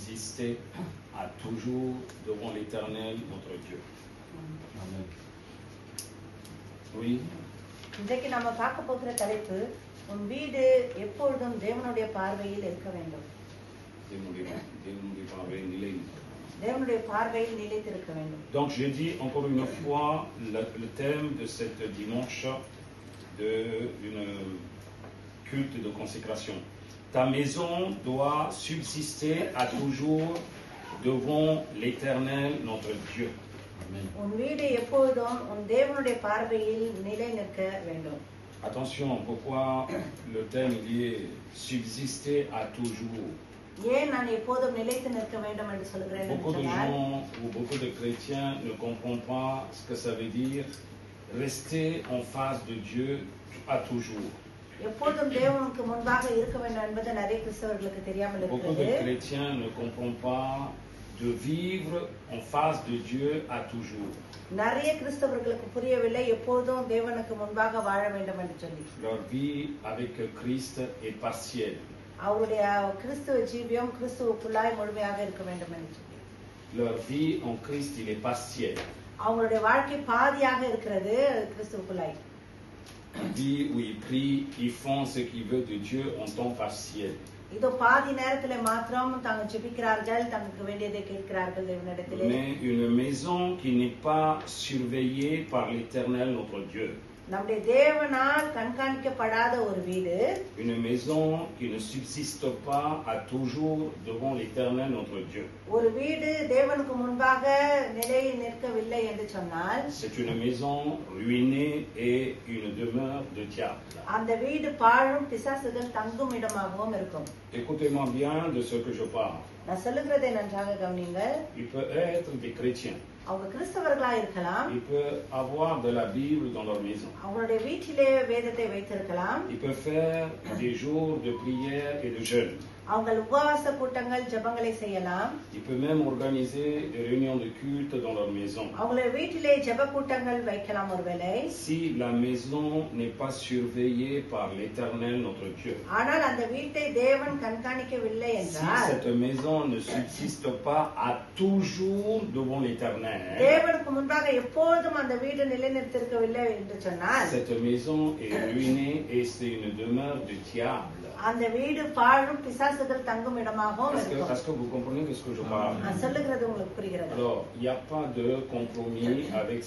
subsister à toujours devant l'Éternel, notre Dieu. Amen. Oui. இன்றைக்கு நம்ம பார்க்க போகிற தலைப்பு உன் வீடு எப்பொழுதும் தேவனுடைய பார்வையில் இருக்க வேண்டும். தேவனுடைய பார்வையில் நிலைத்திருக்க வேண்டும். Donc je dis encore une fois le thème de cette dimanche d'une culte de consécration. Ta maison doit subsister à toujours devant l'Éternel, notre Dieu. உன் வீடு எப்பொழுதும் உன் தேவனுடைய பார்வையில் நிலை நிற்க வேண்டும். Attention, pourquoi le thème est subsister à toujours? ஏன் நான் எப்போதும் நிலைத்து நிற்க வேண்டும் என்று சொல்கிறேன்? Beaucoup de gens ou beaucoup de chrétiens ne comprennent pas ce que ça veut dire rester en face de Dieu à toujours. எப்போதும் தேவனுக்கு முன்பாக இருக்க வேண்டும் என்பது நிறைய கிறிஸ்தவர்களுக்கு தெரியாமல் இருக்கிறது. Beaucoup de chrétiens ne comprennent pas de vivre en face de Dieu à toujours. நிறைய கிறிஸ்தவர்களுக்கு புரியவில்லை எப்போதும் தேவனுக்கு முன்பாக வாழ வேண்டும் என்று சொல்லி. Leur vie avec Christ est partielle. அவருடைய கிறிஸ்துவ ஜீவியம் கிறிஸ்துவுக்குள்ளாய் முழுமையாக இருக்க வேண்டும் என்று சொல்லி. Leur vie en Christ il est partiel. அவங்களுடைய வாழ்க்கை பாதியாக இருக்கிறது கிறிஸ்துவுக்குள்ளாய். Vie où ils prient, ils font ce qu'ils veulent de Dieu en temps partiel. இதோ பாதி நேரத்துல மாத்திரம் தாங்க ஜெபிக்கிறார்கள், தங்களுக்கு வேண்டியதை கேட்கிறார்கள் தேவனிடத்திலே. Mais une maison qui n'est pas surveillée par l'Éternel notre Dieu. நம்முடைய தேவனால் கண்காணிக்கப்படாத ஒரு வீடு. Une maison qui ne subsiste pas à toujours devant l'Éternel notre Dieu. ஒரு வீடு தேவனுக்கு முன்பாக நிலை நிற்கவில்லை என்று சொன்னால் c'est une maison ruinée et une demeure de diable. அந்த வீடு பாழும் பிசாசுகள் தங்கும் இடமாகவும் இருக்கும். Écoutez-moi bien de ce que je parle. நான் சொல்லுகிறதை நன்றாக கவனியுங்கள். Il peut être des chrétiens. அவங்க கிறிஸ்தவர்களா இருக்கலாம். Il peut avoir de la Bible dans leur maison. அவங்களுடைய வீட்டிலே வேதத்தை வைத்திருக்கலாம். Il peut faire des jours de prière et de jeûne. அவங்க உபவாச கூட்டங்கள் ஜெபங்களை செய்யலாம். Il peut même organiser des réunions de culte dans leur maison. அவங்களுடைய வீட்டிலே ஜெப கூட்டங்கள் வைக்கலாம் ஒருவேளை. Si la maison n'est pas surveillée par l'Éternel notre Dieu. ஆனால் அந்த வீட்டை தேவன் கண்காணிக்கவில்லை என்றால் si cette maison ne subsiste pas à toujours devant l'Éternel. தேவனுக்கு முன்பாக எப்பொழுதும் அந்த வீடு நிலைநிறுத்திருக்கவில்லை என்று சொன்னால் cette maison est ruinée et c'est une demeure de diable. அந்த வீடு பாழும் பிசாசுகள் தங்கும் இடமாகவும் இருக்கும். Est-ce que vous comprenez ce que je parle? நான் சொல்லுகிறது உங்களுக்கு புரிகிறது? Alors, il n'y a pas de compromis avec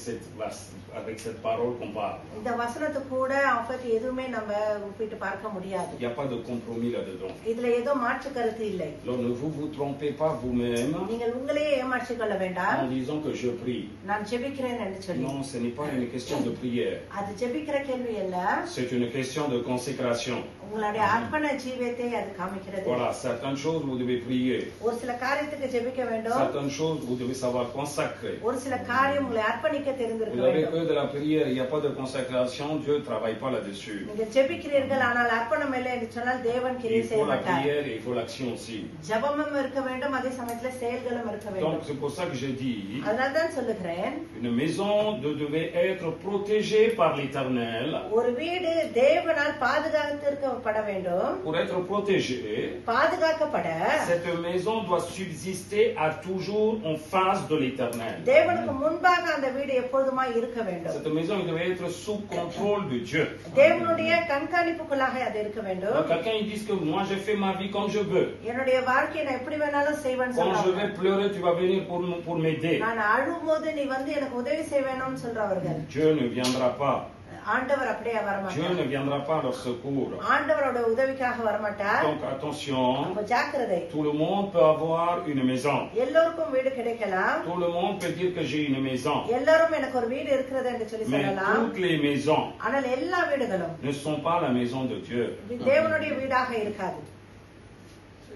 cette parole qu'on parle. இந்த வசனத்து கூட அப்படி எதுவுமே நம்ம ஒப்பிட்டு பார்க்க முடியாது. Il n'y a pas de compromis là-dedans. இதுல ஏதோ மாற்று கருத்து இல்லை. Alors, ne vous trompez pas vous-même நீங்கள் உங்களையே ஏமாற்றிக் கொள்ள வேண்டாம். en disant que je prie. நான் ஜெபிக்கிறேன் என்று சொல்லி. Non, ce n'est pas une question de prière. அது ஜெபிக்கிற கேள்வி அல்ல. C'est une question de consécration. உங்களுடைய அர்ப்பண ஜீவியத்தை அது காமிக்கிறது. Voilà, certaines choses vous devez prier. ஒரு சில காரியத்துக்கு ஜெபிக்க வேண்டும். Certaines choses vous devez savoir consacrer. ஒரு சில காரியம் உங்களை அர்ப்பணிக்க தெரிந்திருக்க Vous avez வேண்டும். que de la prière, il n'y a pas de consacration, Dieu ne travaille pas là-dessus. நீங்கள் ஜெபிக்கிறீர்கள் ஆனால் அர்ப்பணம் இல்லை என்று சொன்னால் தேவன் கிரியை Il செய்ய faut la மாட்டார். prière et il faut l'action aussi. ஜெபமும் இருக்க வேண்டும், அதே சமயத்துல செயல்களும் இருக்க Donc வேண்டும். c'est pour ça que j'ai dit, அதனால தான் சொல்லுகிறேன், une maison devait être protégée par l'Éternel. ஒரு வீடு தேவனால் பாதுகாத்திருக்கப்பட வேண்டும். Pour être protégée, பாதுகாக்கப்பட cette maison doit subsister à toujours en face de l'Éternel. தேவனுக்கு முன்பாக அந்த வீடு எப்பொழுதுமாய் இருக்க வேண்டும். Cette maison devait être sous contrôle de Dieu. தேவனுடைய கண்காணிப்புக்குள்ளாக அது இருக்க வேண்டும். Donc, quelqu'un il dit que moi je fais ma vie comme je veux. என்னுடைய வாழ்க்கையை நான் எப்படி வேணாலும் செய்வேன்னு Quand je சொல்றாங்க. vais pleurer, tu vas venir pour m'aider. நான் அழும்போது நீ வந்து எனக்கு உதவி செய்வேணும்னு சொல்றவர்கள். Dieu ne viendra pas. ஆண்டவர் அப்படியே Dieu வரமாட்டார். ne viendra pas à leur secours. ஆண்டவரோட உதவிக்காக வரமாட்டார். Donc attention, அப்ப ஜாக்கிரதை. tout le monde peut avoir une maison. எல்லோருக்கும் வீடு கிடைக்கலாம். Tout le monde peut dire que j'ai une maison. எல்லாரும் எனக்கு ஒரு வீடு இருக்கிறது என்று சொல்லி Mais சொல்லலாம். toutes les maisons ஆனால் எல்லா வீடுகளும் ne sont pas la maison de Dieu. தேவனுடைய வீடாக இருக்காது.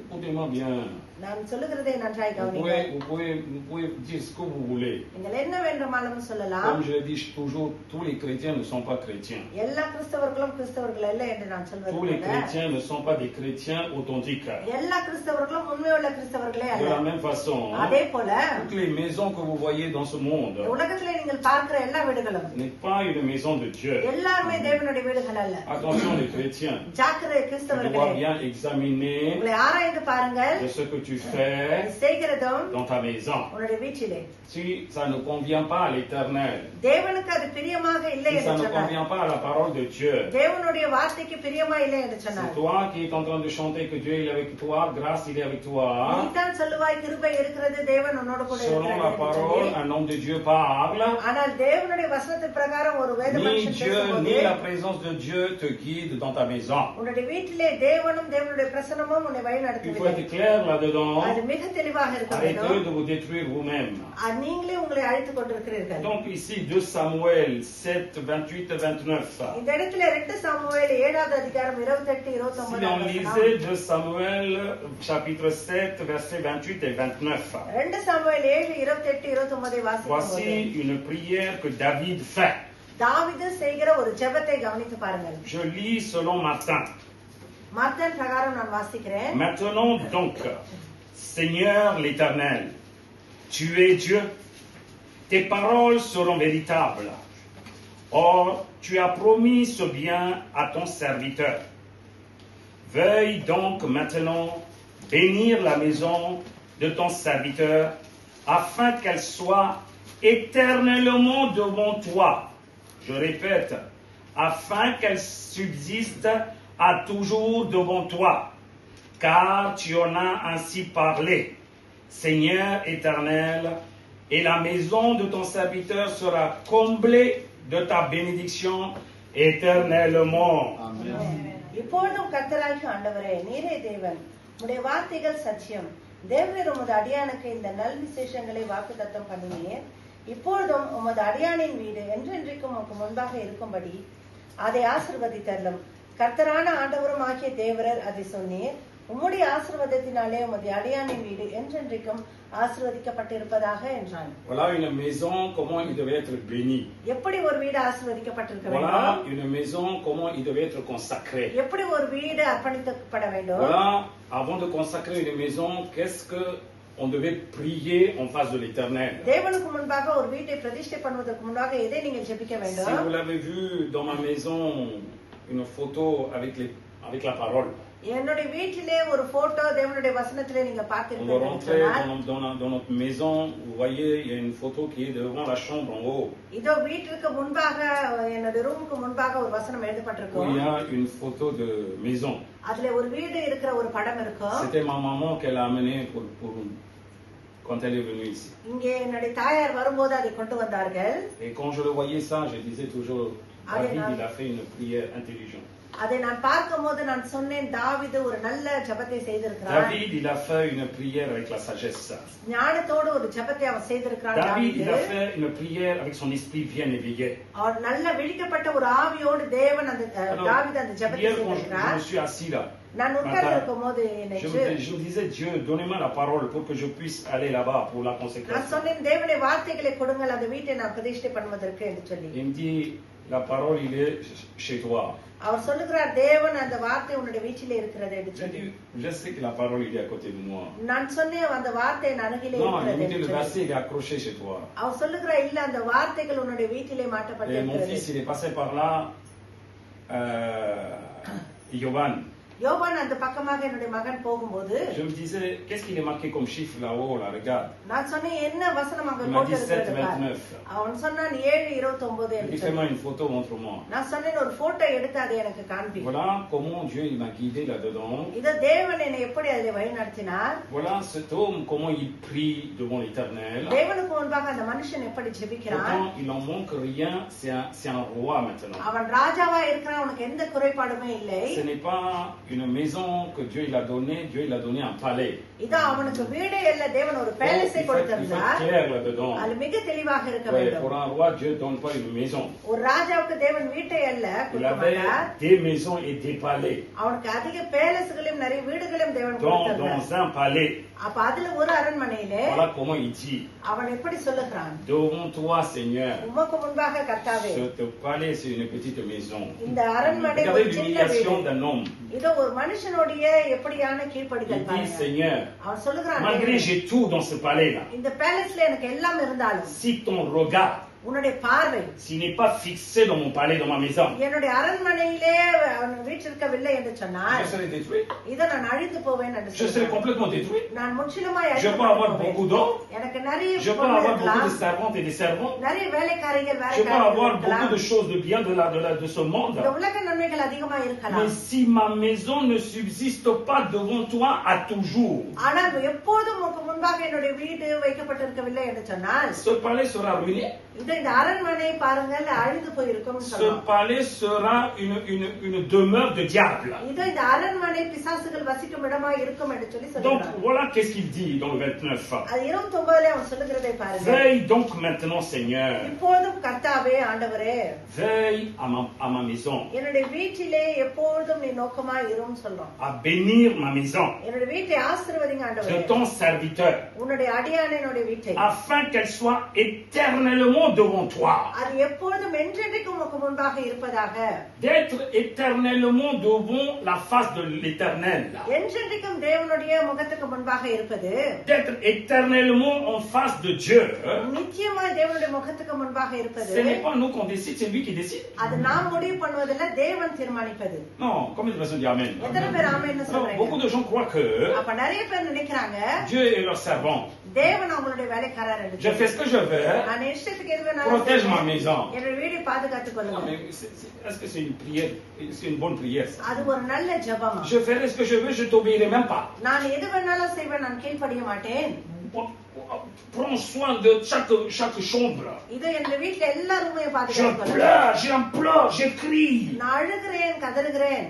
Écoutez-moi bien. நான் சொல்லுகிறதை நன்றாய் Vous கவனியுங்கள். pouvez dire ce que vous voulez. நீங்கள் என்ன வேண்டுமானாலும் சொல்லலாம். Comme je le dis toujours, tous les chrétiens ne sont pas chrétiens. எல்லா கிறிஸ்தவர்களும் கிறிஸ்தவர்கள் அல்ல என்று நான் Tous les சொல்வது chrétiens ne sont pas des chrétiens authentiques. எல்லா கிறிஸ்தவர்களும் உண்மையுள்ள கிறிஸ்தவர்களே De அல்ல. la même façon, அதே போல toutes les maisons que vous voyez dans ce monde உலகத்திலே நீங்கள் பார்க்கிற எல்லா வீடுகளும் n'est pas une maison de Dieu. எல்லாருமே தேவனுடைய வீடுகள் அல்ல. Attention les chrétiens, ஜாக்கிரதை vous கிறிஸ்தவர்களே, devez bien examiner உங்களை ஆராய ஆராய்ந்து பாருங்கள் de ce que tu fais செய்கிறதும் dans ta maison. உன்னுடைய வீட்டிலே Si ça ne convient pas à l'Éternel, தேவனுக்கு அது பிரியமாக இல்லை si ça என்று ne சொன்னார். convient pas à la parole de Dieu, தேவனுடைய வார்த்தைக்கு பிரியமா இல்லை என்று c'est சொன்னார். toi qui es en train de chanter que Dieu il est avec toi, grâce il est avec toi. நீதான் சொல்லுவாய் கிருபை இருக்கிறது, தேவன் உன்னோடு கூட Selon la இருக்கிறார் என்று parole, சொல்லி. un homme de Dieu parle. ஆனால் தேவனுடைய வசனத்தின் பிரகாரம் ஒரு வேத Ni மனுஷன் Dieu, பேசும்போது ni la présence de Dieu te guide dans ta maison. உன்னுடைய வீட்டிலே தேவனும் தேவனுடைய பிரசன்னமும் உன்னை வழி Il faut நடத்துவதில்லை. être clair là-dedans. அது மிக தெளிவாக இருக்க Arrêtez வேண்டும். de vous détruire vous-même. நீங்களே உங்களை அழைத்துக் கொண்டிருக்கிறீர்கள். Donc ici, 2 Samuel 7, 28 et 29. இந்த இடத்துல 2 சாமுவேல் 7வது அதிகாரம் 28 Si 29 on lisait 2 Samuel chapitre 7, versets 28 et 29. 2 சாமுவேல் 7 28 29 வாசிக்கும்போது Voici une prière que David fait. தாவீது செய்கிற ஒரு ஜெபத்தை கவனித்து பாருங்கள். Je lis selon Martin. மார்த்தன் பிரகாரம் நான் வாசிக்கிறேன். Maintenant donc, Seigneur l'Éternel, tu es Dieu, tes paroles seront véritables. Or, tu as promis ce bien à ton serviteur. Veuille donc maintenant bénir la maison de ton serviteur, afin qu'elle soit éternellement devant toi. Je répète, afin qu'elle subsiste à toujours devant toi, car tu en as ainsi parlé, Seigneur éternel, et la maison de ton serviteur sera comblée de ta bénédiction éternellement. இப்பொழுதும் கர்த்தராகிய ஆண்டவரே, நீரே தேவன், உம்முடைய வார்த்தைகள் சத்தியம். தேவரீர் உமது அடியானுக்கு இந்த நல் விசேஷங்களை வாக்குத்தத்தம் பண்ணினீர். இப்பொழுதும் உமது அடியானின் வீடு என்றென்றைக்கும் உமக்கு முன்பாக இருக்கும்படி அதை ஆசீர்வதித்தருளும். கர்த்தரான ஆண்டவரும் ஆகிய தேவரர் அதை சொன்னீர். உம்முடைய ஆசீர்வாதத்தினாலே உமது அடியானின் வீடு என்றென்றைக்கும் ஆசீர்வதிக்கப்பட்டிருப்பதாக என்றான். Voilà une maison, comment il devait être béni. எப்படி ஒரு வீடு ஆசீர்வதிக்கப்பட்டிருக்க Voilà வேண்டும்? une maison, comment il devait être consacré. எப்படி ஒரு வீடு அர்ப்பணிக்கப்பட வேண்டும்? Voilà, avant de consacrer une maison, qu'est-ce que on devait prier en face de l'Éternel. தேவனுக்கு முன்பாக ஒரு வீட்டை பிரதிஷ்டை பண்ணுவதற்கு முன்பாக எதை நீங்கள் ஜெபிக்க Si வேண்டும்? vous l'avez vu dans ma maison, une photo avec la parole. என்னுடைய வீட்டிலே ஒரு போட்டோ தேவனுடைய வசனத்திலே நீங்க On va பார்த்திருப்பீங்க rentrer சொன்னால், dans notre maison, vous voyez, il y a une photo qui est devant la chambre en haut. இதோ வீட்டிற்கு முன்பாக என்னுடைய ரூமுக்கு முன்பாக ஒரு வசனம் Où எழுதப்பட்டிருக்கும். il y a une photo de maison. அதுல ஒரு வீடு இருக்கிற ஒரு படம் இருக்கும். C'était ma maman qu'elle a amené quand elle est venue ici. இங்கே என்னுடைய தாயார் வரும்போது அதை கொண்டு வந்தார்கள். Et quand je le voyais ça, je disais toujours, David, il a fait une prière intelligente. அதை நான் பார்க்கும்போது நான் சொன்னேன், தாவீது ஒரு நல்ல ஜெபத்தை செய்திருக்கிறான். David, il a fait une prière avec la sagesse. ஞானத்தோடு ஒரு ஜெபத்தை அவன் செய்திருக்கிறான். David, il a தாவீது fait une prière avec son esprit bien éveillé. அவர் நல்ல விழிக்கப்பட்ட ஒரு ஆவியோடு தேவன் அந்த தாவீது அந்த ஜெபத்தை Hier, quand je செய்திருக்கிறார். me suis assis là, நான் உட்கார்ந்து இருக்கும்போது je me disais, Dieu, donnez-moi la parole pour que je puisse aller là-bas pour la நான் consécration. சொன்னேன், தேவனுடைய வார்த்தைகளை கொடுங்கள் அந்த வீட்டை நான் பிரதிஷ்டை பண்ணுவதற்கு என்று சொல்லி. Il me dit, la parole, il est chez toi. அவர் சொல்லுகிறார், தேவன் அந்த வார்த்தை உன்னுடைய வீட்டிலே இருக்கிறது என்று J'ai சொல்லி. dit, je sais que la parole, il est à côté de moi. நான் சொன்னேன், அந்த வார்த்தை என் அருகிலே Non, il இருக்கிறது me dit, என்று le சொல்லி. verset, il est accroché chez toi. அவர் சொல்லுகிறார், இல்ல அந்த வார்த்தைகள் உன்னுடைய வீட்டிலே Et mon மாட்டப்பட்டிருக்கிறது. fils, il est passé par là, Yovan. யோவான் அந்த பக்கமாக என்னுடைய மகன் போகும்போது Je me disais, qu'est-ce qu'il est marqué comme chiffre là-haut, là, regarde. நான் சொன்னேன், என்ன வசனம் அங்க Il m'a dit போட்டிருக்கிறது பார். 7:29. அவன் சொன்னான் 7:29 Il என்று dit, சொல்லி. fais-moi une photo, montre-moi. நான் சொன்னேன், ஒரு போட்டோ எடுத்து அதை எனக்கு காண்பி. Voilà comment Dieu il m'a guidé là-dedans. இத தேவன் என்னை எப்படி அதிலே வழி நடத்தினார்? Voilà cet homme, comment il prie devant l'Éternel. தேவனுக்கு முன்பாக அந்த மனுஷன் எப்படி ஜெபிக்கிறான்? Pourtant, il n'en manque rien, c'est un roi maintenant. அவன் ராஜாவா இருக்கிறான், அவனுக்கு எந்த குறைபாடுமே இல்லை. Ce n'est pas une maison que Dieu il a donné, Dieu il a donné un palais. இதோ அவனுக்கு வீடே இல்ல, தேவன் ஒரு Donc, பேலஸை il faut கொடுத்திருந்தார். être clair là-dedans. அது மிக தெளிவாக இருக்க Ouais, வேண்டும். pour un roi, Dieu ne donne pas une maison. ஒரு ராஜாவுக்கு தேவன் வீட்டை அல்ல Il கொடுக்க avait மாட்டார். des maisons et des palais. அவனுக்கு அதிக பேலஸ்களையும் நிறைய வீடுகளையும் தேவன் கொடுத்திருந்தார். Dans un palais. அப்ப அதுல ஒரு அரண்மனையிலே Voilà comment il dit. அவன் எப்படி சொல்லுகிறான்? Devant toi, Seigneur, உமக்கு முன்பாக கர்த்தாவே, ce palais, c'est une petite maison. இந்த அரண்மனை ஒரு Regardez சின்ன l'humiliation வீடு. d'un homme. இதோ ஒரு மனுஷனுடைய எப்படியான கீழ்ப்படிதல் Il dit, பாருங்க. Seigneur, அவன் சொல்லுகிறான், malgré j'ai tout dans ce palais-là, இந்த பேலஸ்ல எனக்கு எல்லாம் இருந்தாலும் si ton regard உன்னுடைய பார்வை s'il n'est pas fixé dans mon palais, dans ma maison, என்னுடைய அரண்மனையிலே வீற்றிருக்கவில்லை என்று சொன்னால் je serai détruit. இதை நான் அழிந்து போவேன் என்று Je serai சொல்றார். complètement détruit. நான் முற்றிலுமாய் Je அழிந்து peux avoir போவேன். beaucoup d'hommes, எனக்கு நிறைய je peux பொருள் avoir beaucoup இருக்கலாம், de servantes et des servants, நிறைய வேலைக்காரிகள் je peux வேலைக்காரர்கள் avoir இருக்கலாம், beaucoup de choses de bien de ce monde. இந்த உலக நன்மைகள் அதிகமா Mais இருக்கலாம். si ma maison ne subsiste pas devant toi à toujours, ஆனால் எப்போதும் உனக்கு முன்பாக என்னுடைய வீடு வைக்கப்பட்டிருக்கவில்லை என்று சொன்னால் ce palais sera ruiné. இந்த அரண்மனை பாருங்கள் அழிந்து போயிருக்கும் Ce palais sera une demeure de diable. இந்த அரண்மனை பிசாசுகள் வசிக்கும் இடமாய் இருக்கும் என்று சொல்லி Donc சொல்றாங்க. voilà qu'est-ce qu'il dit dans le 29. அது 29 அவன் சொல்லுகிறதை பாருங்க. Veille donc maintenant, Seigneur, இப்போதும் கர்த்தாவே ஆண்டவரே veille à ma maison, என்னுடைய வீட்டிலே எப்பொழுதும் நீ நோக்கமா இரும் சொல்றோம். à bénir ma maison என்னுடைய வீட்டை ஆசீர்வதிங்க ஆண்டவரே. de ton serviteur, உன்னுடைய அடியானனுடைய வீட்டை afin qu'elle soit éternellement devant toi. அது எப்பொழுதும் என்றென்றைக்கும் உனக்கு முன்பாக இருப்பதாக. D'être éternellement devant la face de l'éternel. என்றென்றைக்கும் தேவனுடைய முகத்துக்கு முன்பாக இருப்பது, D'être éternellement en face de Dieu. நிச்சயமாய் தேவனுடைய முகத்துக்கு முன்பாக இருப்பது. Ce n'est pas nous qu'on décide, c'est lui qui décide. அது நாம் முடிவு பண்ணுவதில்லை, தேவன் தீர்மானிப்பது. Non, combien de personnes disent Amen? எத்தனை பேர் ஆமென்னு Alors, சொல்றீங்க? beaucoup de gens croient que அப்ப நிறைய பேர் நினைக்கிறாங்க Dieu est leur servant. தேவன் அவங்களுடைய வேலைக்காரர் என்று. Je fais ce que je veux. நான் இஷ்டத்துக்கு எது வேணாலும் Protège ma செய்வேன். maison. என்னுடைய வீடை பாதுகாத்துக் Non, கொள்ளுங்க. mais est-ce que c'est une prière? C'est une bonne prière, ça? அது ஒரு நல்ல ஜெபமா? Je ferai ce que je veux, je t'obéirai même pas. நான் எது வேணாலும் செய்வேன், நான் கீழ்ப்படிய மாட்டேன். Prends soin de chaque chambre. இது என் வீட்டுல எல்லா ரூமையும் Je பாதுகாத்துக் கொள்ளுங்க. pleure, j'implore, j'écris. நான் அழுகிறேன், கதறுகிறேன்.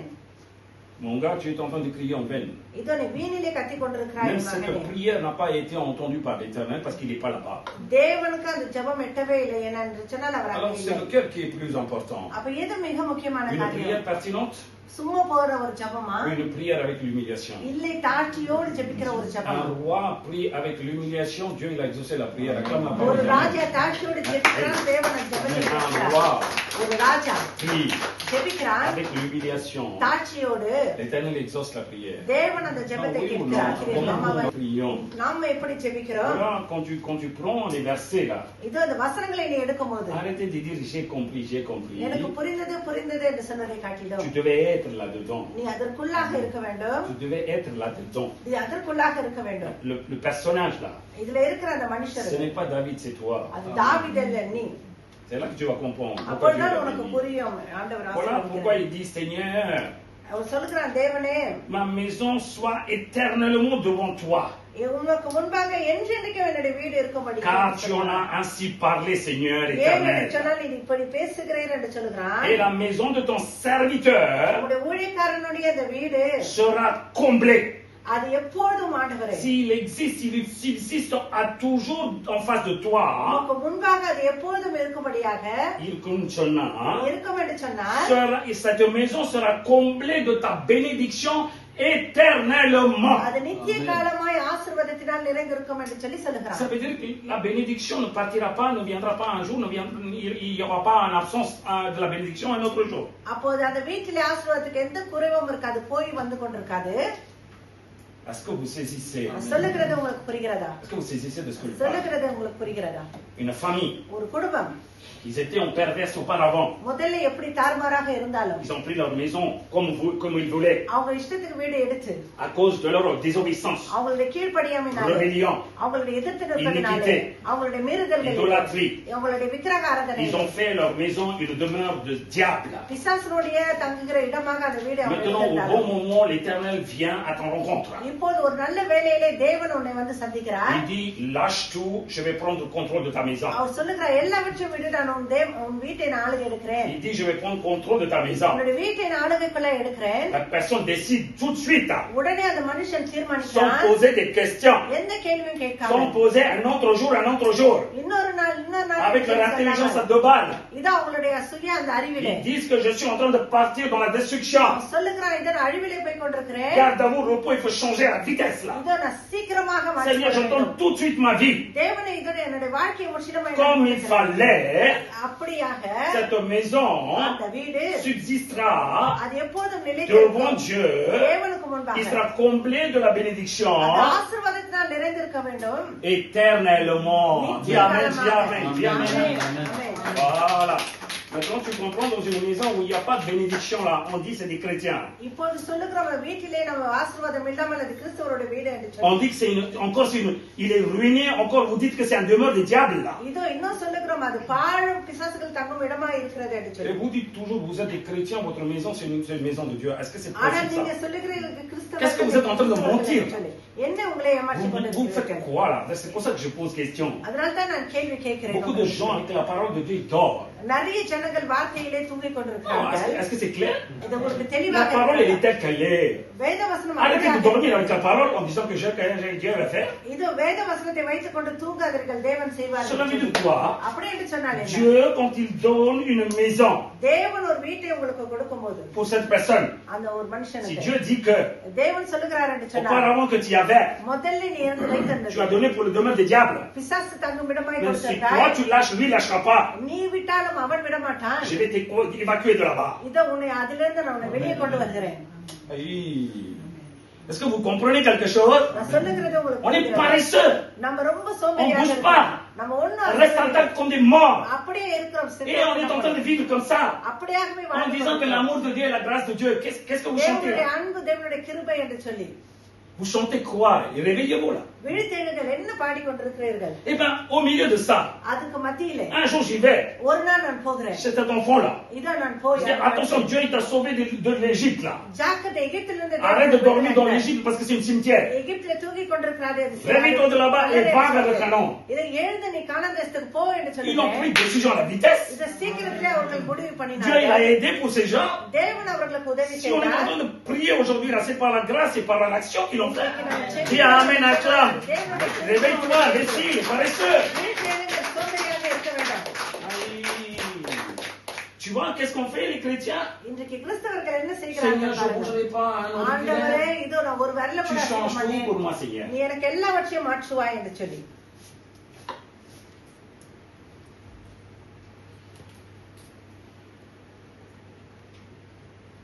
Mon gars, tu es en train de crier en vain. இதோ நீ வீணிலே கத்திக் கொண்டிருக்கிறாய் Même என் cette மகனே. prière n'a pas été entendue par l'Éternel parce qu'il n'est pas là-bas. தேவனுக்கு அந்த ஜெபம் எட்டவே இல்லை, ஏனென்று சொன்னால் அவர் Alors அங்கே c'est இல்லை. lequel qui est plus important? அப்ப எது மிக முக்கியமான Une காரியம்? prière pertinente சும்மா போற ஒரு ஜெபமா, ou une prière avec l'humiliation? இல்லை தாட்சியோடு ஜெபிக்கிற ஒரு ஜெபமா? Un roi prie avec l'humiliation, Dieu il a exaucé la prière. Acclame la ஒரு parole de Dieu. ராஜா தாட்சியோடு ஜெபிக்கிறான், தேவன் அந்த ஜெபத்தை Un கேட்கிறார். roi ஒரு ராஜா prie ஜெபிக்கிறான் avec l'humiliation. தாட்சியோடு, L'Éternel exauce la prière. தேவன் அந்த Ah ஜெபத்தை oui ou non? கேட்கிறார். Comment நாம nous prions? நாம எப்படி ஜெபிக்கிறோம்? Voilà, quand tu prends les versets là, இதோ அந்த வசனங்களை நீ எடுக்கும் போது arrêtez de dire j'ai compris, j'ai compris. எனக்கு புரிந்தது புரிந்தது என்று சொன்னதை காட்டிடும். Tu devais être là-dedans. நீ அதற்குள்ளாக இருக்க வேண்டும். Tu devais être là-dedans. நீ அதற்குள்ளாக இருக்க வேண்டும். Le personnage là, இதுல இருக்கிற அந்த மனுஷர், ce n'est pas David, c'est toi. அது தாவீது அல்ல, நீ. C'est là que tu vas comprendre. Pourquoi Dieu அப்பொழுதுதான் l'a உனக்கு béni. புரியும் ஆண்டவர் Voilà pourquoi ஆசீர்வதிக்கிறார். il dit Seigneur, அவர் சொல்லுகிறான், தேவனே ma maison soit éternellement devant toi. உனக்கு முன்பாக என்றென்றைக்கும் என்னுடைய வீடு இருக்கும்படி Car tu en as ainsi parlé, Seigneur ஏன் என்று éternel. சொன்னால் நீ இப்படி பேசுகிறேன் என்று சொல்லுகிறான். Et la maison de ton serviteur உன்னுடைய ஊழியக்காரனுடைய அந்த வீடு sera comblée. அது எப்பொழுதும் ஆண்டவரே S'il subsiste à toujours en face de toi, உனக்கு முன்பாக அது எப்பொழுதும் இருக்கும்படியாக il contiendra, இருக்கும் என்று சொன்னால் cette maison sera comblée de ta bénédiction éternellement. அது நித்திய காலமாய் ஆசீர்வாதத்தினால் நிறைந்திருக்கும் என்று சொல்லி Ça சொல்லுகிறான். veut dire que la bénédiction ne partira pas, ne viendra pas un jour, il n'y aura pas en absence de la bénédiction un autre jour. அப்போது அந்த வீட்டிலே ஆசீர்வாதத்துக்கு எந்த குறைவும் இருக்காது, போய் வந்து கொண்டிருக்காது. Est-ce que vous saisissez? சொல்லுகிறது உங்களுக்கு புரிகிறதா? Est-ce que vous saisissez de ce que je parle? சொல்லுகிறது உங்களுக்கு புரிகிறதா? Une famille, ஒரு குடும்பம் ils étaient en perverse auparavant. முதல்ல எப்படி தாறுமாறாக இருந்தாலும் Ils ont pris leur maison comme ils voulaient, அவங்க இஷ்டத்துக்கு வீடு எடுத்து à cause de leur désobéissance, அவங்களுடைய கீழ்ப்படியாமையினாலே, rébellion, அவங்களுடைய எதிர்த்து நிற்பதினாலே, iniquité, அவங்களுடைய மீறுதல்கள், idolâtrie. அவங்களுடைய விக்கிரக ஆராதனை, Ils ont fait leur maison une demeure de diable. பிசாசுடைய தங்குகிற இடமாக அந்த வீடு அவங்க Maintenant, au bon எடுத்திருந்தார்கள். moment, l'Éternel vient à ton rencontre. இப்போது ஒரு நல்ல வேலையிலே தேவன் உன்னை வந்து சந்திக்கிறார். Il dit, lâche tout, je vais prendre le contrôle de ta maison. அவர் சொல்லுகிறார், எல்லாவற்றையும் விட்டு நான் உன் வீட்டை நான் ஆளுகை எடுக்கிறேன். Il dit, je vais prendre contrôle de ta maison. உன்னுடைய வீட்டை நான் ஆளுகைக்குள்ள எடுக்கிறேன். La personne décide tout de suite, உடனே அந்த மனுஷன் sans தீர்மானிக்கிறான், poser des questions, எந்த கேள்வியும் கேட்காம, sans poser un autre jour, இன்னொரு நாள் avec leur intelligence à deux balles. இது அவங்களுடைய சுய அந்த அறிவிலே Ils disent que je suis en train de partir dans la destruction. சொல்லுகிறான், இதன் அழிவிலே போய் கொண்டிருக்கிறேன். Garde à vous, repos, il faut changer la vitesse là. இதோ நான் சீக்கிரமாக மாற்ற Seigneur, je வேண்டும். donne tout de suite ma vie. தேவனே, இதோட என்னுடைய வாழ்க்கையை முற்றிலுமாய் Comme il நடத்துகிறேன். fallait, அப்படியாக cette maison அந்த வீடு subsistera அது எப்போதும் devant நிலைத்திருக்கும். Dieu தேவனுக்கு தேவனுக்கு Il முன்பாக sera comblé de la bénédiction அந்த ஆசீர்வாதத்தினால் நிறைந்திருக்க வேண்டும். éternellement. Dis amen, dis amen, dis amen. Amen. Voilà. Maintenant, tu comprends, dans une maison où il n'y a pas de bénédiction, là, on dit c'est des chrétiens. இப்போது சொல்லுகிறோம் வீட்டிலே நம்ம ஆசீர்வாதம் இல்லாமல் அது கிறிஸ்தவருடைய வீடு என்று சொல்லி. On dit que il est ruiné, encore vous dites que c'est un demeure des diables, là. இதோ இன்னும் சொல்லுகிறோம் அது பாழும் பிசாசுகள் தங்கும் இடமா இருக்கிறது என்று Et சொல்லி. vous dites toujours que vous êtes des chrétiens, votre maison c'est une maison de Dieu. Est-ce que c'est ஆனா possible நீங்க ça? சொல்லுகிறீர்கள் கிறிஸ்தவர்கள். Qu'est-ce que vous êtes en train de mentir? என்ன உங்களை ஏமாற்றிக் Vous faites கொண்டிருக்கிறீர்கள்? quoi là? C'est pour ça que je pose question. அதனால தான் நான் கேள்வி கேட்கிறேன். Beaucoup de gens avec la parole de Dieu ils dorment. நிறைய ஜனங்கள் வார்த்தையிலே தூங்கிக் Non, கொண்டிருக்கிறார்கள். est-ce que c'est clair? இது உங்களுக்கு La தெளிவாக parole elle est telle qu'elle est. வேத வசனம் Arrêtez de அப்படியாக dormir avec la parole en disant que Dieu va faire. இது வேத வசனத்தை வைத்துக் கொண்டு தூங்காதீர்கள் தேவன் செய்வார். Cela veut dire quoi? அப்படி என்று சொன்னால் என்ன? Dieu, quand il donne une maison தேவன் ஒரு வீட்டை உங்களுக்கு கொடுக்கும்போது pour cette personne, அந்த ஒரு si மனுஷனுக்கு Dieu dit que தேவன் சொல்லுகிறார் என்று சொன்னார் auparavant que tu y avais, முதல்ல நீ இருந்து tu as வைத்திருந்தது donné pour le domaine des diables. பிசாசு தங்கும் இடமாய் Même si toi கொடுத்தாய். tu lâches, lui il lâchera pas. நீ விட்டாலும் அவன் விடமாட்டான். Je vais t'évacuer de là-bas. இதோ உன்னை அதிலிருந்து நான் உன்னை வெளியே கொண்டு வருகிறேன். Aïe. Est-ce que vous comprenez quelque chose? நான் சொல்லுகிறது உங்களுக்கு On est புரிகிறதா? paresseux. நம்ம ரொம்ப On சோம்பேறியாக bouge இருக்கிறோம். pas. நம்ம On ஒண்ணும் reste en tête comme des morts. அப்படியே இருக்கிறோம். Et on est en train de vivre comme ça. அப்படியாகவே En வாழ்ந்து disant que கொண்டிருக்கிறோம். l'amour de Dieu et la grâce de Dieu. Qu'est-ce que vous chantez தேவனுடைய là? அன்பு தேவனுடைய கிருபை என்று சொல்லி Vous chantez quoi? Et réveillez-vous là. விழித்தெழுங்கள் என்ன பாடிக்கொண்டிருக்கிறீர்கள்? Eh bien, au milieu de ça, அதுக்கு மத்தியிலே un jour j'y vais. ஒரு நாள் நான் போகிறேன். C'est cet enfant-là. இதோ நான் Je போய் dis, attention, Dieu il t'a sauvé de l'Égypte là. ஜாக்கிரதை எகிப்திலிருந்து Arrête de dormir dans l'Égypte parce que c'est une cimetière. எகிப்தில தூங்கிக் கொண்டிருக்கிறாரே அது Réveille-toi de là-bas et va vers le Canaan. இதை எழுந்து நீ கானான் தேசத்துக்கு போ என்று Ils ont சொல்லுங்க. pris une décision à la vitesse. இதை சீக்கிரத்திலே அவர்கள் முடிவு Dieu il a பண்ணினார்கள். aidé pour ces gens. தேவன் அவர்களுக்கு உதவி Si on est en செய்தார். train de prier aujourd'hui, là, c'est par la grâce et par l'action qu'ils l'ont fait. Dis Amen, acclame. Réveille-toi, imbécile, paresseux. விழித்தெழுங்கள், சோம்பேறியாக இருக்க வேண்டாம். Aïe. Tu vois, qu'est-ce qu'on fait les chrétiens? இன்றைக்கு கிறிஸ்தவர்கள் என்ன Seigneur, செய்கிறார்கள் je ne பாருங்கள். bougerai pas. Hein, ஆண்டவரே இதோ நான் ஒரு வரல tu கூட அசைக்க changes tout மாட்டேன். pour moi, Seigneur. நீ எனக்கு எல்லாவற்றையும் மாற்றுவாய் என்று சொல்லி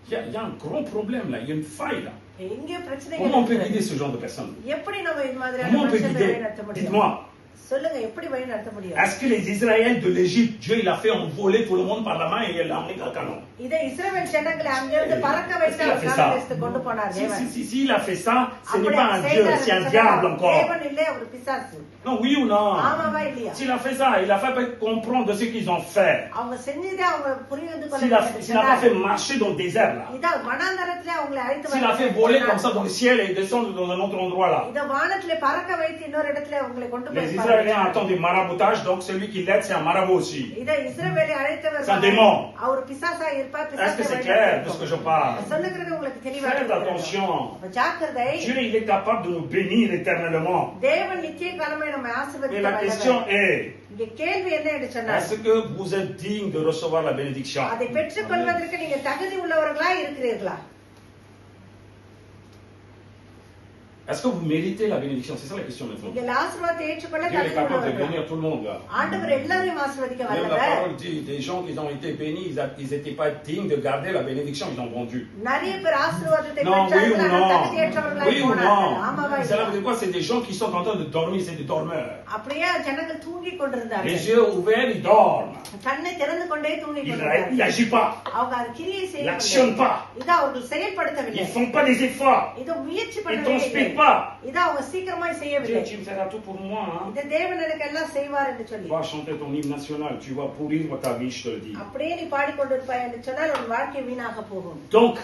Il y a un grand problème là, il y a une faille là. எங்கே Comment on peut பிரச்சனைகள் guider ce genre de personnes? எப்படி நம்ம இந்த மாதிரியான Comment on peut மனுஷங்களை guider? வழிநடத்த முடியும்? Dites-moi. சொல்லுங்க எப்படி வழி நடத்த முடியும்? Est-ce que les Israéliens de l'Égypte, Dieu il a fait envoler tout le monde par la main et il l'a emmené dans le canon? இதை இஸ்ரவேல் ஜனங்களை அங்கிருந்து பறக்க வைத்து அவர் கானான் கொண்டு போனார் தேவன். Si il a fait ça, ce n'est அப்படி pas un Dieu, செய்தார் c'est un என்று diable சொன்னால் encore. தேவன் இல்லை அவர் பிசாசு. Non, oui ou non? ஆமாவா இல்லையா? S'il a fait ça, il a fait comprendre de ce qu'ils ont fait. அவங்க செஞ்சதை அவங்க புரிந்து கொள்ள S'il n'a pas fait marcher dans le désert là. இத வனாந்தரத்திலே அவங்களை அழைத்து S'il a fait voler comme ça dans le ciel et descendre dans un autre endroit là. இத வானத்திலே பறக்க வைத்து இன்னொரு இடத்துல அவங்களை கொண்டு Les போய் Israéliens attendent des maraboutage, donc celui qui l'aide, c'est un marabout aussi. இத இஸ்ரவேலை அழைத்தவர் C'est un démon. அவர் பிசாசா இருப்பார். Est-ce que c'est clair de ce que je parle? சொல்லுகிறது உங்களுக்கு தெளிவாக Faites இருக்கிறது. attention. ஜாக்கிரதை. Dieu, il est capable de nous bénir éternellement. தேவன் நித்திய காலமே நம்மை Mais ஆசீர்வதிக்க la question வல்லவர். est, இங்க கேள்வி என்ன என்று சொன்னார்? est-ce que vous êtes digne de recevoir la bénédiction? அதை பெற்றுக்கொள்வதற்கு நீங்க தகுதி உள்ளவர்களா இருக்கிறீர்களா? Est-ce que vous méritez la bénédiction? C'est ça la question maintenant. நீங்க ஆசீர்வாதத்தை ஏற்றுக்கொள்ள Dieu est தகுதி capable de உள்ளவர்களா? bénir tout le monde là. ஆண்டவர் எல்லாரையும் ஆசீர்வதிக்க Même la வல்லவர். parole dit, des gens qui ont été bénis, ils n'étaient pas dignes de garder la bénédiction, ils ont vendu. நிறைய பேர் ஆசீர்வாதத்தை Non, oui ou பெற்றார்கள் ஆனால் non? தகுதியற்றவர்களாய் Oui ou போனார்கள். non? ஆமாவா Cela veut இல்லையா? dire quoi? C'est des gens qui sont en train de dormir, c'est des dormeurs. அப்படியே ஜனங்கள் தூங்கிக் கொண்டிருந்தார்கள். Les yeux ouverts, ils dorment. கண்ணை திறந்து கொண்டே தூங்கிக் Ils கொண்டிருந்தார்கள். n'agissent pas. அவங்க அது கிரியை Ils n'actionnent செய்யவில்லை. pas. இதை அவர்கள் செயல்படுத்தவில்லை. Ils ne font pas des efforts. இதை முயற்சி Ils ne பண்ணவே இல்லை. transpirent pas. இதை அவங்க சீக்கிரமாய் செய்யவில்லை. Dieu, tu me feras tout pour moi. Hein? இந்த தேவன் எனக்கு எல்லாம் செய்வார் என்று சொல்லி Tu vas chanter ton hymne national, tu vas pourrir ta vie, je te le dis. அப்படியே நீ பாடிக்கொண்டிருப்பாய் என்று சொன்னால் உன் வாழ்க்கை வீணாக போகும். Donc,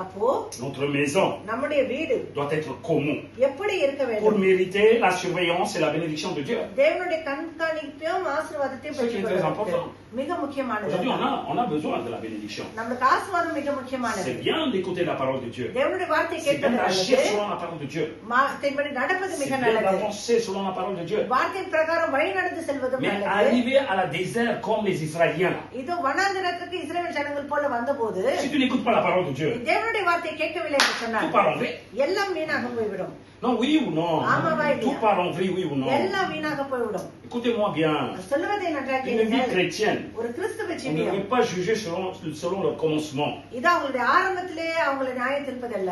அப்போ notre maison நம்முடைய வீடு doit être commun எப்படி இருக்க pour வேண்டும்? mériter la surveillance et la bénédiction de Dieu. தேவனுடைய கண்காணிப்பையும் ஆசீர்வாதத்தையும் Ce qui est très பெற்றுக்கொள்வதற்கு important. மிக முக்கியமானது. Aujourd'hui, on a besoin de la bénédiction. நம்மளுக்கு ஆசீர்வாதம் மிக முக்கியமானது. C'est bien d'écouter la parole de Dieu. தேவனுடைய வார்த்தையை C'est bien கேட்பது d'agir நல்லது. selon la parole de Dieu. வார்த்தையின்படி நடப்பது C'est மிக bien நல்லது. d'avancer selon la parole de Dieu. வார்த்தையின் பிரகாரம் வழி நடந்து செல்வதும் Mais நல்லது. arriver à la désert comme les Israéliens, இது வனாந்திரத்துக்கு இஸ்ரவேல் ஜனங்கள் போல வந்தபோது si tu n'écoutes pas la parole de Dieu, தேவனுடைய வார்த்தையை கேட்கவில்லை என்று tout சொன்னார் part en vrai. எல்லாம் வீணாக போய்விடும். Non, oui ou non? Tout part en vrille, oui ou non? எல்லாம் வீணாக போய்விடும். Écoutez-moi bien. சொல்லுவதை நன்றாக Une vie கேளுங்கள். chrétienne, ஒரு கிறிஸ்தவ on ne ஜீவியம் devrait pas juger selon le commencement. இது அவங்களுடைய ஆரம்பத்திலே அவங்களை நியாயம் தீர்ப்பதல்ல.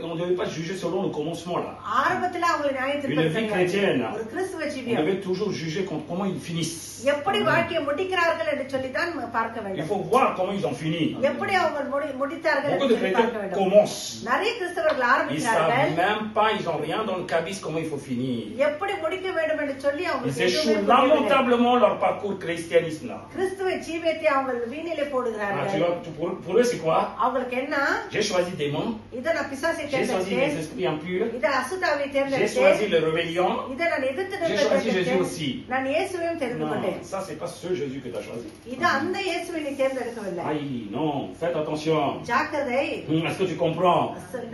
On ne devait pas juger selon le commencement là. ஆரம்பத்திலே அவங்களை நியாயம் Une vie தீர்ப்பது chrétienne, ஒரு கிறிஸ்தவ on ஜீவியம் devait toujours juger comment ils finissent. எப்படி வாழ்க்கையை முடிக்கிறார்கள் என்று சொல்லித்தான் பார்க்க Il வேண்டும். faut voir comment ils ont fini. எப்படி அவங்க முடித்தார்கள் Beaucoup என்று de சொல்லி பார்க்க chrétiens வேண்டும். commencent. நிறைய கிறிஸ்தவர்கள் Ils ne ஆரம்பிக்கிறார்கள், savent même pas, ils n'ont rien dans le cabis comment il faut finir. எப்படி முடிக்க வேண்டும் என்று சொல்லி Ils அவங்களுக்கு échouent எதுவுமே புரியவில்லை. lamentablement leur parcours christianisme là. கிறிஸ்துவ ஜீவியத்தை அவங்க வீணிலே Ah, போடுகிறார்கள். pour eux c'est quoi? அவங்களுக்கு என்ன? J'ai choisi des démons, இதை நான் பிசாசை j'ai choisi les தேர்ந்தெடுத்தேன், esprits impurs, இதை அசுத்தாவை j'ai தேர்ந்தெடுத்தேன், choisi le rébellion. இதை நான் எதிர்த்து J'ai choisi Jésus தேர்ந்தெடுத்தேன், aussi. நான் இயேசுவையும் தெரிந்து Non, கொண்டேன். ça c'est pas ce Jésus que tu as choisi. இது அந்த இயேசுவை நீ தேர்ந்தெடுக்கவில்லை. Aïe, non, faites attention. ஜாக்கிரதை. Est-ce que tu comprends?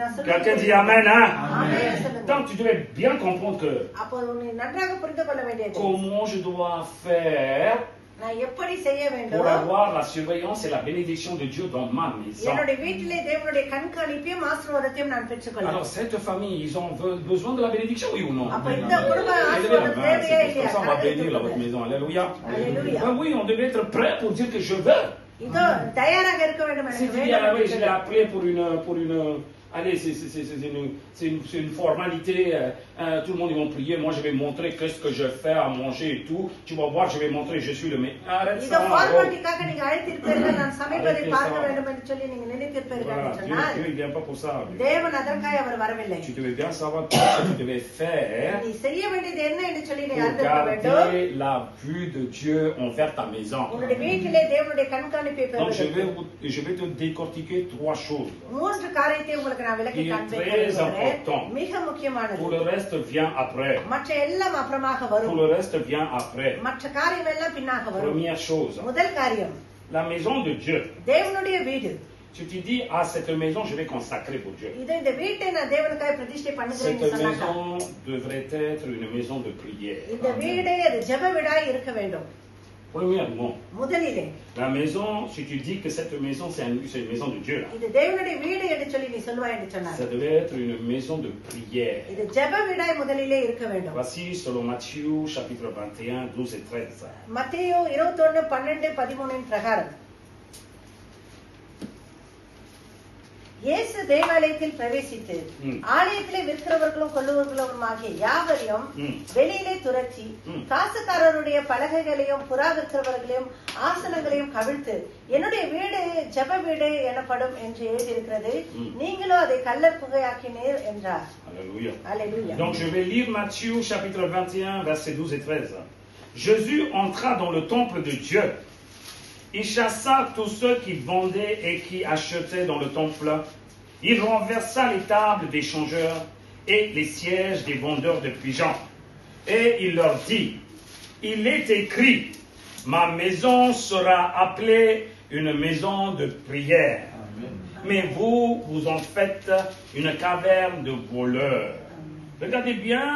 நான் Quelqu'un சொல்லுகிறேன். dit Amen, hein? ஆமென் சொல்லுங்க. Donc tu devais bien comprendre que அப்போ நீ நன்றாக புரிந்து கொள்ள வேண்டியது, comment je dois faire நான் எப்படி செய்ய pour வேண்டும், avoir la surveillance et la bénédiction de Dieu dans ma maison. என்னுடைய வீட்டிலே தேவனுடைய கண்காணிப்பையும் ஆசீர்வாதத்தையும் நான் பெற்றுக்கொள்வேன். Alors cette famille, ils ont besoin de la bénédiction, oui ou non? அப்ப இந்த குடும்ப Amen. ஆசீர்வாதம் தேவையா C'est இல்லையா? comme ça on va bénir là, votre maison. Alléluia. Alléluia. Ben oui, on devait être prêt pour dire que je veux. இதோ தயாராக இருக்க வேண்டும் Si எனக்கு tu dis, ah வேண்டும் oui, என்று je l'ai சொல்லி. appelé pour une allez, c'est une formalité, tout le monde ils vont prier, moi je vais montrer qu'est-ce que je fais à manger et tout, tu vas voir, je vais montrer, je suis le meilleur. Arrête இதோ ça. ஃபார்மாலிட்டிக்காக நீங்க அழைத்திருப்பீர்கள், நான் சமைப்பதை Arrêtez பார்க்க ça. வேண்டும் என்று சொல்லி நீங்க நினைத்திருப்பீர்கள் Voilà, என்று Dieu, சொன்னால், Dieu il vient pas pour ça. தேவன் அதற்காக அவர் வரவில்லை. Tu devais bien savoir tout ce que tu devais faire நீ செய்ய வேண்டியது என்ன என்று சொல்லி நீ pour அறிந்திருக்க வேண்டும். garder la vue de Dieu envers ta maison. உன்னுடைய வீட்டிலே தேவனுடைய கண்காணிப்பை Donc பெறுவதற்கு je vais te décortiquer trois choses. மூன்று காரியத்தை உங்களுக்கு நான் விளக்கி Il est காண்பிக்க très விரும்புகிறேன். important. மிக முக்கியமானது. Tout le reste vient après. மற்ற எல்லாம் அப்புறமாக Tout வரும். le reste vient après. மற்ற காரியம் எல்லாம் பின்னாக வரும். Première chose, முதல் காரியம் la maison de Dieu. தேவனுடைய வீடு. Tu te dis, ah, cette maison, je vais consacrer pour Dieu. இந்த வீட்டை நான் தேவனுக்காக பிரதிஷ்டை Cette பண்ணுகிறேன்னு சொன்னாங்க. maison devrait être une maison de prière. இந்த வீடே அது ஜெப வீடாய் இருக்க வேண்டும். Premièrement, முதலிலே la maison, si tu dis que cette maison, c'est une maison de Dieu, là, இது தேவனுடைய வீடு என்று சொல்லி நீ சொல்வாய் என்று சொன்னார். ça devait être une maison de prière. இது ஜெப வீடாய் முதலிலே இருக்க வேண்டும். Voici, selon Matthieu, chapitre 21, 12 et 13. மத்தேயு 21, 12, 13 பிரகாரம் இயேசு தேவாலயத்தில் பிரவேசித்து ஆலயத்திலே விற்கிறவர்களும் கொள்ளுவர்களுமாகிய யாவரையும் வெளியிலே துரத்தி காசுக்காரருடைய பலகைகளையும் புறா விற்கிறவர்களையும் ஆசனங்களையும் கவிழ்த்து என்னுடைய வீடு ஜெப வீடு எனப்படும் என்று எழுதியிருக்கிறது, நீங்களோ அதை கல்லர் புகையாக்கினீர் என்றார். Alléluia. அல்லேலூயா. Donc je vais lire Matthieu chapitre 21, versets 12 et 13. Jésus entra dans le temple de Dieu. Il chassa tous ceux qui vendaient et qui achetaient dans le temple. Il renversa les tables des changeurs et les sièges des vendeurs de pigeons. Et il leur dit, il est écrit, ma maison sera appelée une maison de prière. Amen. Mais vous en faites une caverne de voleurs. Regardez bien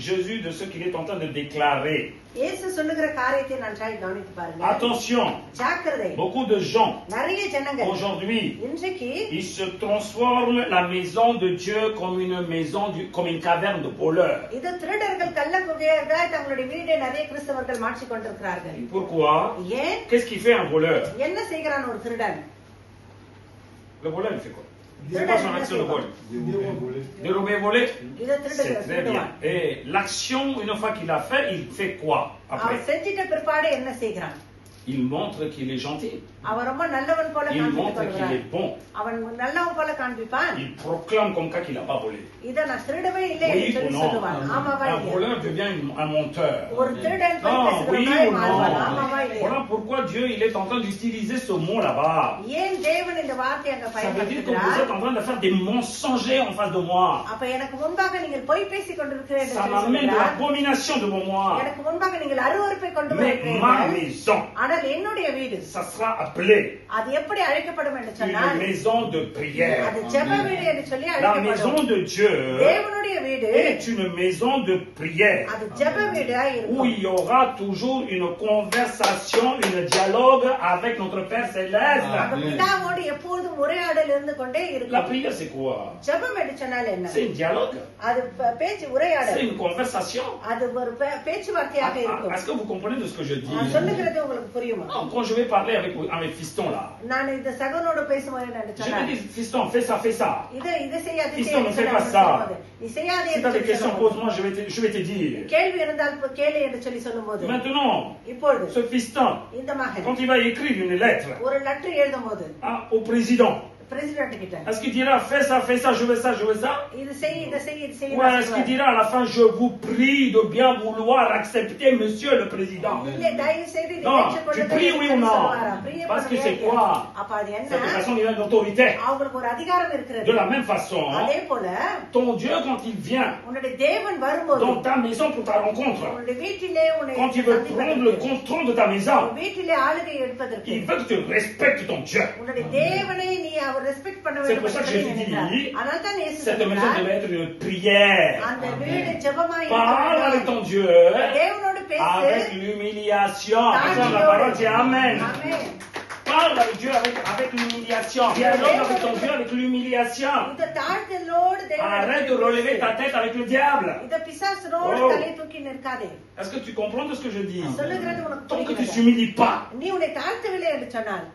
Jésus de ce qu'il est en train de déclarer. இயேசு சொல்லுகிற காரியத்தை நன்றாய் கவனித்து பாருங்க. Attention, ஜாக்கிரதை. beaucoup de gens நிறைய ஜனங்கள் aujourd'hui, இன்றைக்கு ils se transforment la maison de Dieu comme une maison, comme une caverne de voleurs. இது திருடர்கள் கள்ள குகையாக தங்களுடைய வீடை நிறைய கிறிஸ்தவர்கள் மாற்றிக் கொண்டிருக்கிறார்கள். Pourquoi? ஏன்? Qu'est-ce qu'il fait un voleur? என்ன செய்கிறான் ஒரு திருடன்? Le voleur, il fait quoi? C'est quoi son action de vol? Dérober, voler. இதை C'est très bien. திருடுவான். Et l'action, une fois qu'il a fait, il fait quoi அவன் après? செஞ்சிட்ட பிற்பாடு என்ன செய்கிறான்? Il montre qu'il est gentil. அவன் ரொம்ப நல்லவன் போல Il காண்பித்துக் montre qu'il கொள்கிறான். est bon. அவன் நல்லவன் போல காண்பிப்பான். Il proclame comme cas qu'il n'a pas volé. இதை நான் திருடவே இல்லை Oui என்று ou சொல்லி non? சொல்லுவான். ஆமாவா Un இல்லையா? voleur devient un menteur. ஒரு திருடன் போய் Non, oui பேசுகிறவனாய் ou மாறுவான். non? ஆமாவா இல்லையா? Voilà pourquoi Dieu il est en train d'utiliser ce mot là-bas. ஏன் தேவன் இந்த வார்த்தையை அங்க Ça veut dire que vous பயன்படுத்துகிறார்? êtes en train de faire des mensongers en face de moi. அப்ப எனக்கு முன்பாக நீங்கள் பொய் பேசிக் கொண்டிருக்கிறீர்கள் என்று Ça சொல்லி m'amène de சொல்கிறார். l'abomination devant moi. எனக்கு முன்பாக நீங்கள் அருவருப்பை கொண்டு Mais ma வருகிறீர்கள். maison, ஆனா ஆனால் என்னுடைய வீடு ça sera appelé அது எப்படி அழைக்கப்படும் என்று une சொன்னால் maison de prière. அது ஜெப வீடு என்று சொல்லி La அழைக்கப்படும். maison de Dieu தேவனுடைய வீடு est une maison de prière அது ஜெப வீடா où இருக்கும். il y aura toujours une conversation, un dialogue avec notre Père Céleste. அந்த பிதாவோடு எப்பொழுதும் உரையாடல் இருந்து கொண்டே La இருக்கும். prière, c'est quoi? ஜெபம் என்று சொன்னால் என்ன? C'est un dialogue, அது பேச்சு c'est உரையாடல், une conversation. அது ஒரு பேச்சுவார்த்தையாக இருக்கும். Est-ce que vous comprenez de ce que je dis? நான் சொல்லுகிறது உங்களுக்கு புரியுமா? Non, quand je vais parler avec Fiston là, நான் இந்த சகனோடு பேசும்போது என்ன je சொன்னேன்? vais dire Fiston, fais ça, fais ça. இதை செய்யாதே, Fiston, ne fais pas ça. நீ செய்யாதே Si tu as என்று des questions, சொல்லும்போது, pose-moi, je vais te dire. கேள்வி இருந்தால் கேளு என்று சொல்லி சொல்லும்போது, Maintenant, இப்பொழுது ce Fiston, இந்த மகன் quand il va écrire une lettre ஒரு லெட்டர் எழுதும் போது au président, பிரசிடென்ட் கிட்ட est-ce qu'il dira fais ça, je veux ça, je veux ça? இது செய் இதை செய் இது செய் Ou est-ce qu'il dira à la fin je vous prie de bien vouloir accepter monsieur le président? இல்ல தயவு செய்து இதை Non, ஏற்றுக்கொள்ளுங்கள் tu pries oui ou non? சொல்லுவாரா? பிரிய Parce que c'est பண்ணுவியா? quoi? அப்ப அது C'est de என்ன? façon il y a une autorité. அவங்களுக்கு ஒரு அதிகாரம் De இருக்கிறது. la même façon, அதே போல ton Dieu quand il vient உன்னுடைய தேவன் வரும்போது dans ta maison pour ta rencontre, உன்னுடைய வீட்டிலே உன்னை quand il veut prendre le contrôle de ta maison, உன் வீட்டிலே ஆளுகை எடுப்பதற்கு il veut que tu respectes ton Dieu. உன்னுடைய தேவனை நீ அவர் ரெஸ்பெக்ட் பண்ண C'est வேண்டும் pour ça que என்பதை Jésus நினைக்கிறார். dit, அதனால தான் இயேசு cette maison சொன்னார், devait être une prière. அந்த வீடு ஜெபமாய் Parle avec இருக்க ton வேண்டும். Dieu தேவனோடு பேசு. avec l'humiliation. Attends, la parole dit Amen. ஆமென். Parle avec Dieu avec l'humiliation. Dialogue avec ton Dieu avec l'humiliation. இந்த தாழ்த்தலோடு Arrête de relever ta tête avec le diable. இந்த பிசாசனோடு Oh. தலை தூக்கி நிற்காதே. Est-ce que tu comprends de ce que je dis? சொல்லுகிறது உனக்கு Tant que tu ne புரிகிறதா? t'humilies pas, நீ உன்னை தாழ்த்தவில்லை என்று சொன்னால்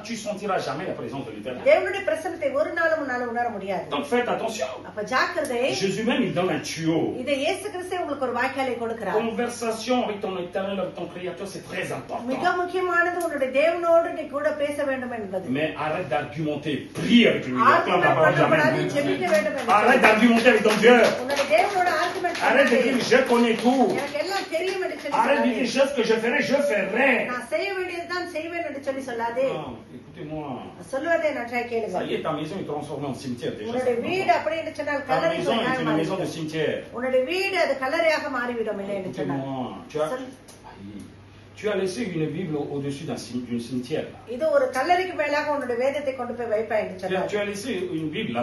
tu sentiras jamais la présence de l'Éternel. தேவனுடைய பிரசன்னத்தை ஒரு நாளும் உன்னால உணர முடியாது. Donc faites attention. அப்ப ஜாக்கிரதை. Jésus même, il donne un tuyau. இதை இயேசு கிறிஸ்து உங்களுக்கு ஒரு வாய்க்காலை கொடுக்கிறார். Conversation avec ton Éternel, avec ton Créateur, c'est très மிக important. முக்கியமானது உன்னுடைய தேவனோடு நீ கூட பேச வேண்டும் என்பது. Mais arrête d'argumenter. Prie avec lui. Acclame la argument parole பண்ணக்கூடாது, d'Amen. ஜெபிக்க வேண்டும் என்று Arrête சொல்லு. d'argumenter avec ton Dieu. உன்னுடைய தேவனோட argument Arrête de dire je connais tout. எனக்கு எல்லாம் தெரியும் என்று சொல்லி Arrête de சொல்லாதே. dire ce que je ferai. நான் செய்ய வேண்டியதுதான் செய்வேன் என்று சொல்லி சொல்லாதே. Non, écoutez-moi. சொல்லுவதே நன்றாய் கேளுங்க. Ça y est, ta maison est transformée en cimetière déjà. உன்னுடைய வீடு அப்படி என்று சொன்னால் Ta கல்லறை maison est une maison de cimetière. உன்னுடைய வீடு அது கல்லறையாக மாறிவிடும் இல்லை என்று சொன்னார். Écoutez-moi. Tu as laissé une Bible au-dessus d'une cimetière. Là. இது ஒரு கல்லறைக்கு மேலாக உன்னுடைய வேதத்தை கொண்டு போய் வைப்பா என்று சொன்னார். Tu as laissé une Bible là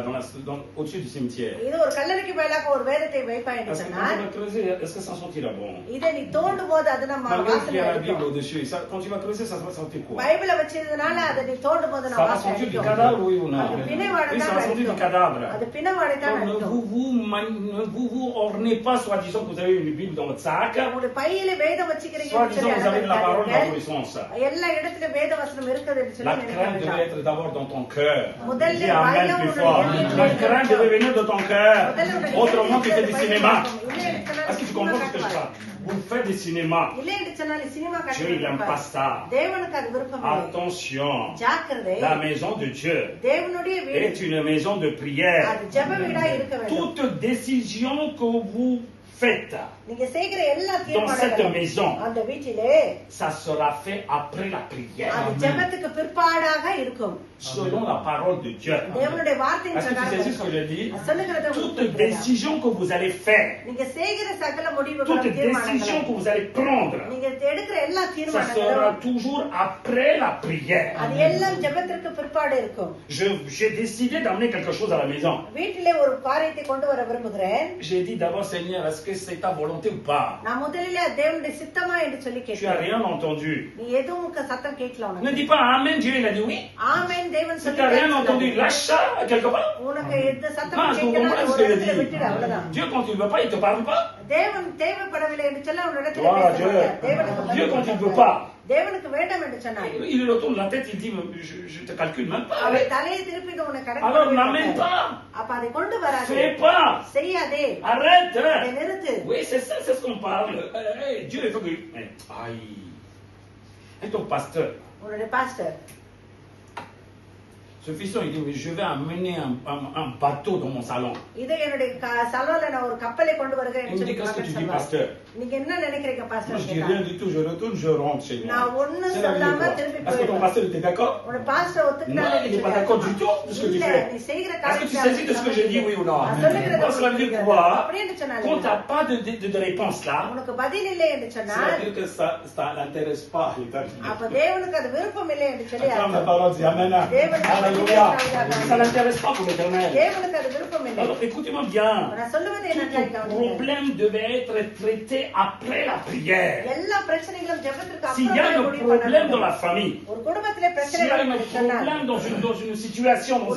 au-dessus du cimetière. இது ஒரு கல்லறைக்கு மேலாக ஒரு வேதத்தை வைப்பா என்று Est-ce que சொன்னார். quand tu vas creuser, est-ce que ça sentira bon? இதை நீ தோண்டும் போது அது நம்ம Malgré qu'il y வாசனை a la Bible அடிக்கும். au-dessus, quand tu vas creuser, ça va sentir quoi? பைபிளை வச்சிருந்தனால அதை நீ தோண்டும் போது Ça நம்ம va வாசனை sentir du அடிக்கும். cadavre, oui ou non? அது பிணவாடை Oui, ça தான் va sentir du அடிக்கும். cadavre. அது பிணவாடை தான் Donc, அடிக்கும். ne vous ornez pas, soi-disant que vous avez une Bible dans votre sac. உங்களுடைய பையில வேதம் வச்சிக்கிறீங்க என்று Soi-disant சொல்லி que vous avez de la parole dans tous அலங்கரிக்காதீர்கள். les sens. எல்லா இடத்திலும் வேத வசனம் இருக்குது என்று சொல்லி La நினைக்க crainte devait வேண்டாம். être d'abord dans ton cœur. முதல்ல Dis Amen பயம் plus உன்னுடைய fort. இதயத்தில் La இருக்க crainte வேண்டும். devait venir de ton cœur. முதல்ல உன்னுடைய Autrement, tu fais இதயத்தில் du பயம் cinéma. இருக்கும். இல்லை என்று சொன்னால் Est-ce que tu cinema comprends ce que je காட்டுவார். parle? Vous faites des cinémas. இல்லை என்று சொன்னால் cinema Dieu, il n'aime pas காட்டுவார். ça. தேவனுக்கு அது விருப்பம் இல்லை. Attention. ஜாக்கிரதை. La maison de Dieu தேவனுடைய வீடு est une maison de prière. அது ஜெப வீடா இருக்க வேண்டும். Toute décision que vous faites நீங்க செய்கிற எல்லா dans cette தீர்மானங்களும் maison, அந்த வீட்டிலே ça sera fait après la prière. அது ஜெபத்துக்கு பிற்பாடாக இருக்கும். Selon la parole de Dieu. தேவனுடைய வார்த்தையின் Est-ce que tu பிரகாரம் saisis ce que je இருக்கும். dis? அது சொல்லுகிறது உங்களுக்கு Toute புரிகிறதா? décision que vous allez faire, நீங்க செய்கிற சகல முடிவுகளும் toute décision தீர்மானங்களும் que vous allez prendre, நீங்க எடுக்கிற எல்லா ça sera தீர்மானங்களும் toujours après la prière. அது எல்லாம் ஜெபத்திற்கு பிற்பாடு இருக்கும். J'ai décidé d'amener quelque chose à la maison. வீட்டிலே ஒரு காரியத்தை கொண்டு வர விரும்புகிறேன். J'ai dit d'abord, Seigneur, est-ce que c'est ta volonté ou pas? நான் முதலிலே தேவனுடைய சித்தமா என்று சொல்லி Tu n'as கேட்கிறேன். rien entendu. நீ எதுவும் சத்தம் கேட்கல Ne உனக்கு. dis pas Amen, Dieu il a dit oui. ஆமென் தேவன் Si சொல்லி tu n'as rien கேட்கல. entendu, lâche ça quelque part. உனக்கு எந்த சத்தம் Ah, vous கேட்கல comprenez ce ஒரு que je இடத்துல விட்டுடு dis? அவ்வளவுதான். Dieu, quand il ne veut pas, il ne te parle pas. தேவன் தேவைப்படவில்லை என்று சொல்ல ஒரு இடத்துல Voilà, பேச Dieu. மாட்டார். தேவனுக்கு Dieu, quand il ne veut வேண்டாம். pas, தேவனுக்கு வேண்டாம் என்று சொன்னார். il retourne la tête, il dit je te calcule même pas. அவர் தலையை திருப்பி இது உனக்கு கணக்கு Alors பண்ணி n'amène வைப்பார். pas. அப்ப அதை கொண்டு வராது. Fais pas. செய்யாதே. Arrête. அதை நிறுத்து. Oui, c'est ça, c'est ce qu'on parle. Dieu, il faut que. Aïe. Et ton pasteur, உன்னுடைய pastor Ce fiston, il dit, oui, je vais amener un bateau dans mon salon. இது என்னுடைய சலோல நான் ஒரு கப்பலை கொண்டு Il வருகிறேன்னு me dit, சொல்லி qu'est-ce que tu dis, சொன்னார். pasteur? நீங்க என்ன நினைக்கிறீங்க Moi, பாஸ்டர் je dis கேட்டா? rien du tout, je retourne, je rentre chez moi. நான் ஒண்ணும் C'est la vie de சொல்லாம quoi? திரும்பி Est-ce que ton போயிடுவேன். pasteur était d'accord? உன் பாஸ்டர் Non, ஒத்துக்கிட்டாரு il n'est pas d'accord du tout de ce que tu இல்ல fais. நீ செய்கிற Est-ce que tu காரியத்தை saisis de ce que je dis, oui ou non? நான் சொல்லுகிறத Moi, cela veut dire புரியுதா? quoi? அப்படின்னு சொன்னாரு. Quand tu n'as pas de réponse là, உனக்கு பதில் இல்லை என்று ça சொன்னால் veut dire que ça n'intéresse pas l'éternel. அப்ப தேவனுக்கு அது விருப்பம் இல்லை என்று சொல்லி Acclame la அர்த்தம். parole, dis Amen. Alléluia. Ça n'intéresse pas pour l'éternel. தேவனுக்கு அது விருப்பம் இல்லை. Alors écoutez-moi bien. நான் சொல்லுவது Tout என்னன்னு ton problème devait être traité après la prière. எல்லா பிரச்சனைகளும் ஜெபத்திற்கு S'il y a அப்புறம் un முடிவு problème dans பண்ணணும். la famille, ஒரு குடும்பத்திலே s'il பிரச்சனை y a un வருகிறது சொன்னால் problème dans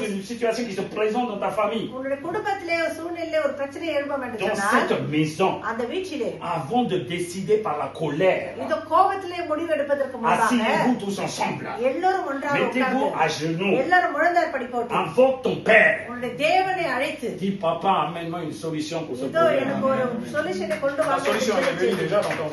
une situation qui se présente dans ta famille, உன்னுடைய குடும்பத்திலே ஒரு சூழ்நிலையிலே ஒரு பிரச்சனை எழும்பும் என்று dans சொன்னால் cette maison, அந்த வீட்டிலே avant de décider par la colère, இந்த கோபத்திலே முடிவு எடுப்பதற்கு முன்பாக asseyez-vous tous ensemble. எல்லோரும் ஒன்றாக Mettez-vous உட்கார்ந்து à genoux. எல்லாரும் முழந்தார் படி போட்டு Invoque ton Père. உன்னுடைய தேவனை அழைத்து Dis, papa, amène-moi une solution pour ce இதோ எனக்கு ஒரு problème. சொல்யூஷனை கொண்டு La வாங்க solution என்று est venue சொல்லி déjà dans ton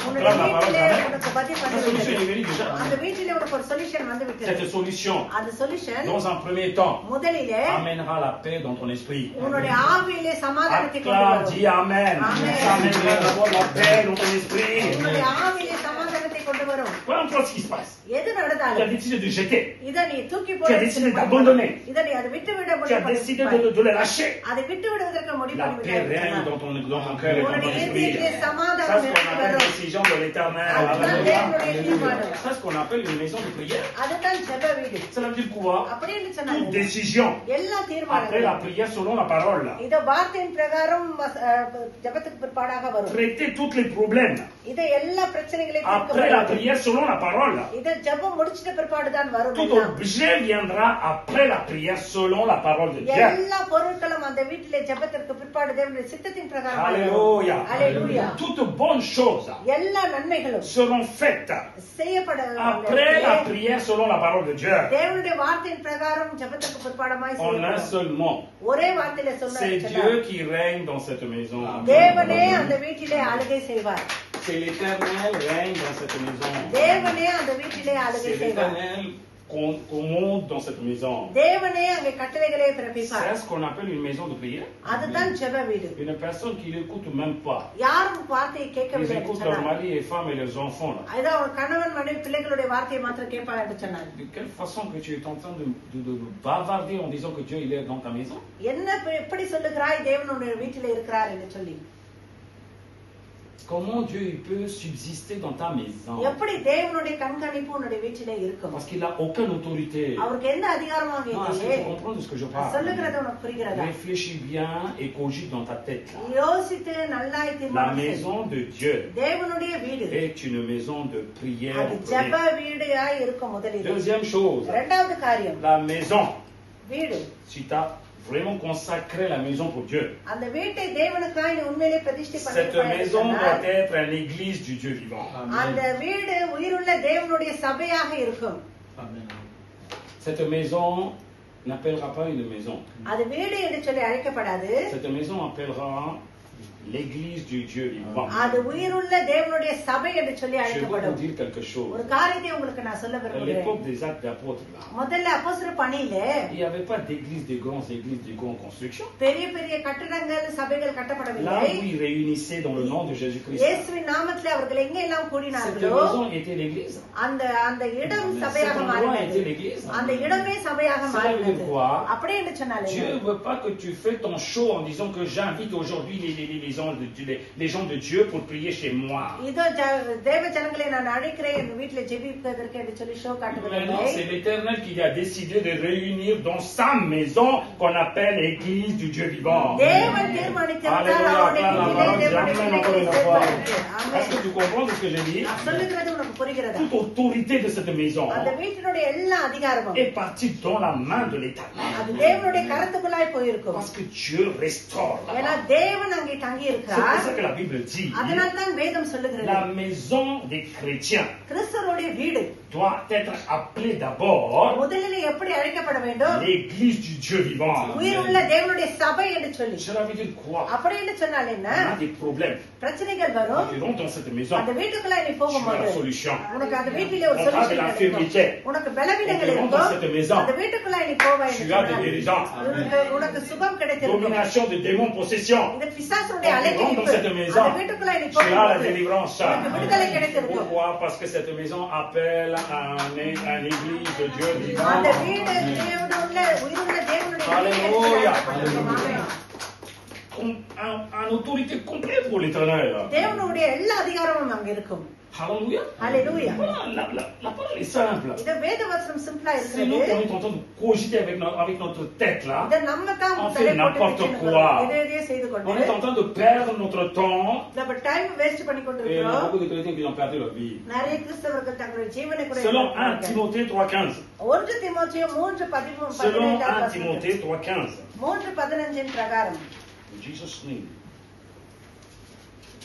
உன்னுடைய Acclame la parole, வீட்டிலே Amen. உனக்கு பதில் La solution est வந்து venue déjà. அந்த வீட்டிலே உனக்கு ஒரு சொல்யூஷன் வந்து விட்டது. Cette solution, அந்த solution dans un premier temps, முதலிலே amènera la paix dans ton esprit. உன்னுடைய ஆவியிலே சமாதானத்தை கொண்டு Acclame, வரும். dis Amen. Amen. Ça amènera d'abord la paix dans ton esprit. உன்னுடைய ஆவியிலே சமாதானத்தை கொண்டு வரும். Peu importe ce qui se passe. எது Tu as நடந்தாலும் décidé de jeter. இதை நீ தூக்கி Tu as போடு. décidé d'abandonner. இதை நீ அதை விட்டு விட Tu as décidé முடிவு de le lâcher. அதை விட்டு விடுவதற்கு முடிவு La paix règne dans ton cœur et dans ton esprit. Ça, c'est ce qu'on appelle une décision de l'éternel. Alléluia. C'est ce qu'on appelle une maison de prière. அதுதான் ஜெப வீடு. Ça veut dire quoi? அப்படின்னு Toute சொன்னாங்க. décision எல்லா après தீர்மானங்களும் la prière selon la parole. இத வார்த்தையின் பிரகாரம் ஜெபத்துக்கு பிற்பாடாக வரும். Traiter tous les problèmes இத எல்லா பிரச்சனைகளையும் après la prière selon la parole. இத ஜெபம் முடிச்சிட்ட பிற்பாடு தான் வரும். Tout objet viendra après la prière selon la parole de Dieu. எல்லா பொருட்களும் அந்த வீட்டிலே ஜெபத்திற்கு பிற்பாடு தேவனுடைய சித்தத்தின் பிரகாரம் Alléluia. Alléluia. Toutes bonnes choses எல்லா நன்மைகளும் seront faites செய்யப்பட après la prière selon la parole de Dieu. தேவனுடைய வார்த்தையின் பிரகாரம் ஜெபத்துக்கு பிற்பாடமாய் En un செய்யப்படும். seul mot. ஒரே வார்த்தையில C'est சொன்னார். Dieu qui règne dans cette maison. தேவனே அந்த வீட்டிலே ஆளுகை செய்வார். C'est l'Éternel règne dans cette maison. தேவனே அந்த வீட்டிலே ஆளுகை C'est செய்வார். l'Éternel qu'on monte dans cette maison. தேவனே அங்கே கட்டளைகளை பிறப்பிப்பார். C'est ce qu'on appelle une maison de prière. அதுதான் ஜெப வீடு. Une personne qui n'écoute même pas. யாரும் வார்த்தையை Ils கேட்கவில்லை என்று écoutent leurs சொன்னார். maris et femmes et leurs enfants. Là. அதான் ஒரு கணவன் மனைவி பிள்ளைகளுடைய வார்த்தையை மாத்திரம் கேட்பார் என்று சொன்னார். De quelle façon que tu es en train de bavarder en disant que Dieu il est dans ta maison? என்ன எப்படி சொல்லுகிறாய் தேவன் உன்னுடைய வீட்டிலே இருக்கிறார் என்று சொல்லி. Comment Dieu il peut subsister dans ta maison? எப்படி தேவனுடைய கண்காணிப்பு உன்னுடைய வீட்டிலே இருக்கும்? Parce qu'il n'a aucune autorité. அவருக்கு எந்த அதிகாரமாக Non, est-ce que இல்லையே. tu comprends de ce que je சொல்லுகிறது parle? உனக்கு புரிகிறதா? Réfléchis bien et cogite dans ta tête. Là. யோசித்து நல்லாய் La தீர்மானம் செய். maison de Dieu தேவனுடைய வீடு est une maison de prière. அது ஜெப வீடாய் இருக்கும் முதலில். Deuxième chose, இரண்டாவது காரியம் la maison. வீடு. Si tu as vraiment consacré la maison pour Dieu, அந்த வீட்டை தேவனுக்காய் நீ உண்மையிலே பிரதிஷ்டை cette maison doit பண்ணிருப்பாய். être une église du Dieu vivant. அந்த வீடு உயிருள்ள தேவனுடைய சபையாக இருக்கும். Cette maison n'appellera pas une maison. அது வீடு என்று சொல்லி அழைக்கப்படாது. Cette maison appellera l'église du Dieu vivant. அது உயிருள்ள தேவனுடைய சபை என்று சொல்லி Je veux vous அழைக்கப்படும். dire quelque chose. ஒரு காரியத்தை உங்களுக்கு நான் சொல்ல À விரும்புகிறேன். l'époque des actes d'apôtres, là, முதல்ல அப்போஸ்தலர் பணியில il n'y avait pas d'église de grandes églises de grande construction. பெரிய பெரிய கட்டடங்கள் சபைகள் Là கட்டப்படவில்லை. où ils réunissaient dans le nom de Jésus-Christ. இயேசுவின் நாமத்திலே அவர்கள் எங்கே எல்லாம் Cette கூடினார்களோ maison était l'église. அந்த அந்த இடம் Cet சபையாக endroit était மாறினது. l'église. அந்த இடமே சபையாக Ça veut dire மாறினது. quoi? அப்படி என்று சொன்னாலே Dieu ne veut pas que tu fais ton show en disant que j'invite aujourd'hui les gens de Dieu pour prier chez moi. இதோ தேவ ஜனங்களை நான் அழைக்கிறேன் என் வீட்டிலே ஜெபிப்பதற்கு என்று சொல்லி ஷோ Mais non, காட்டுவதில்லை. c'est l'Éternel qui a décidé de réunir dans sa maison qu'on appelle l'église du Dieu vivant. தேவன் தீர்மானித்திருந்தார் Alléluia, அவருடைய acclame la வீட்டிலே parole, தேவனுடைய Amen encore பிள்ளைகளை une fois. சேர்ப்பார். Est-ce que tu comprends ce que j'ai dit? நான் சொல்லுகிறது உனக்கு புரிகிறதா? Toute autorité de cette maison அந்த வீட்டினுடைய எல்லா அதிகாரமும் est partie dans la main de l'Éternel. அது தேவனுடைய கரத்துக்குள்ளாய் போயிருக்கும். Parce que Dieu restaure ஏன்னா là-bas. தேவன் அங்கே தங்கி C'est இருக்கிறார். pour ça que la Bible dit அதனால தான் வேதம் சொல்லுகிறது la maison des chrétiens கிறிஸ்தவருடைய வீடு doit être appelée d'abord முதலில் எப்படி அழைக்கப்பட வேண்டும்? l'église du Dieu vivant. உயிருள்ள தேவனுடைய சபை என்று சொல்லி. Cela veut dire quoi? அப்படி என்று சொன்னால் என்ன? On a des problèmes. பிரச்சனைகள் Quand வரும். tu rentres dans cette maison, அந்த வீட்டுக்குள்ள நீ tu as போகும்போது la solution. உனக்கு அந்த வீட்டிலே ஒரு On a de solution l'infirmité. இருக்கும். உனக்கு பலவீனங்கள் On rentre dans cette இருக்கும். maison. அந்த வீட்டுக்குள்ள நீ போவாய் Tu as des dirigeants. உனக்கு சுகம் கிடைத்திருக்கும். Domination de démons, possession. இந்த பிசாசுடைய Quand tu rentres அலைக்கழிப்பு dans cette maison, அந்த வீட்டுக்குள்ள நீ tu as la போகும்போது délivrance. உனக்கு விடுதலை கிடைத்திருக்கும். Pourquoi? Parce que cette maison appelle un église de Dieu vivant. அந்த வீடு தேவனுடைய உயிருள்ள தேவனுடைய Alléluia. வீடு. Un autorité complète pour l'éternel. தேவனுடைய எல்லா அதிகாரமும் அங்க இருக்கும். Alléluia. Alléluia. Voilà, la parole est simple. இந்த வேத வசனம் சிம்பிளா C'est nous இருக்குது. qu'on est en train de cogiter avec notre tête là. இத நம்ம தான் On fait தலை n'importe போட்டு quoi. எதையோ செய்து On est கொண்டு en train de perdre notre temps. நம்ம டைம் வேஸ்ட் பண்ணி Et il y a கொண்டிருக்கிறோம். beaucoup de chrétiens qui ont perdu leur vie. நிறைய கிறிஸ்தவர்கள் தங்களுடைய ஜீவனை கூட Selon 1 இழந்தார்கள். Timothée 3,15. 1 தீமோத்தேயு 3:15 Selon 1 Timothée 3,15. 3:15 பிரகாரம் In Jesus' name.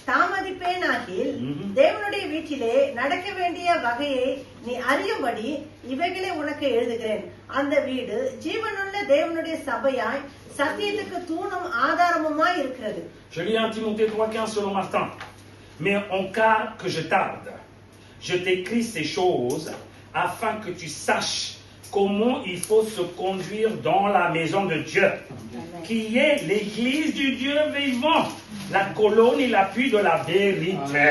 தாமதிப்பேனாகில் Mhm. தேவனுடைய வீட்டிலே நடக்க வேண்டிய வகையை நீ அறியும்படி இவைகளை உனக்கு எழுதுகிறேன். அந்த வீடு ஜீவனுள்ள தேவனுடைய சபையாய் சத்தியத்துக்கு தூணும் ஆதாரமுமாய் இருக்கிறது. Je lis 1 Timothée 3,15 selon Martin. Mais en cas que je tarde, je t'écris ces choses afin que tu saches comment il faut se conduire dans la maison de Dieu, qui est l'église du Dieu vivant, la colonne et l'appui de la vérité.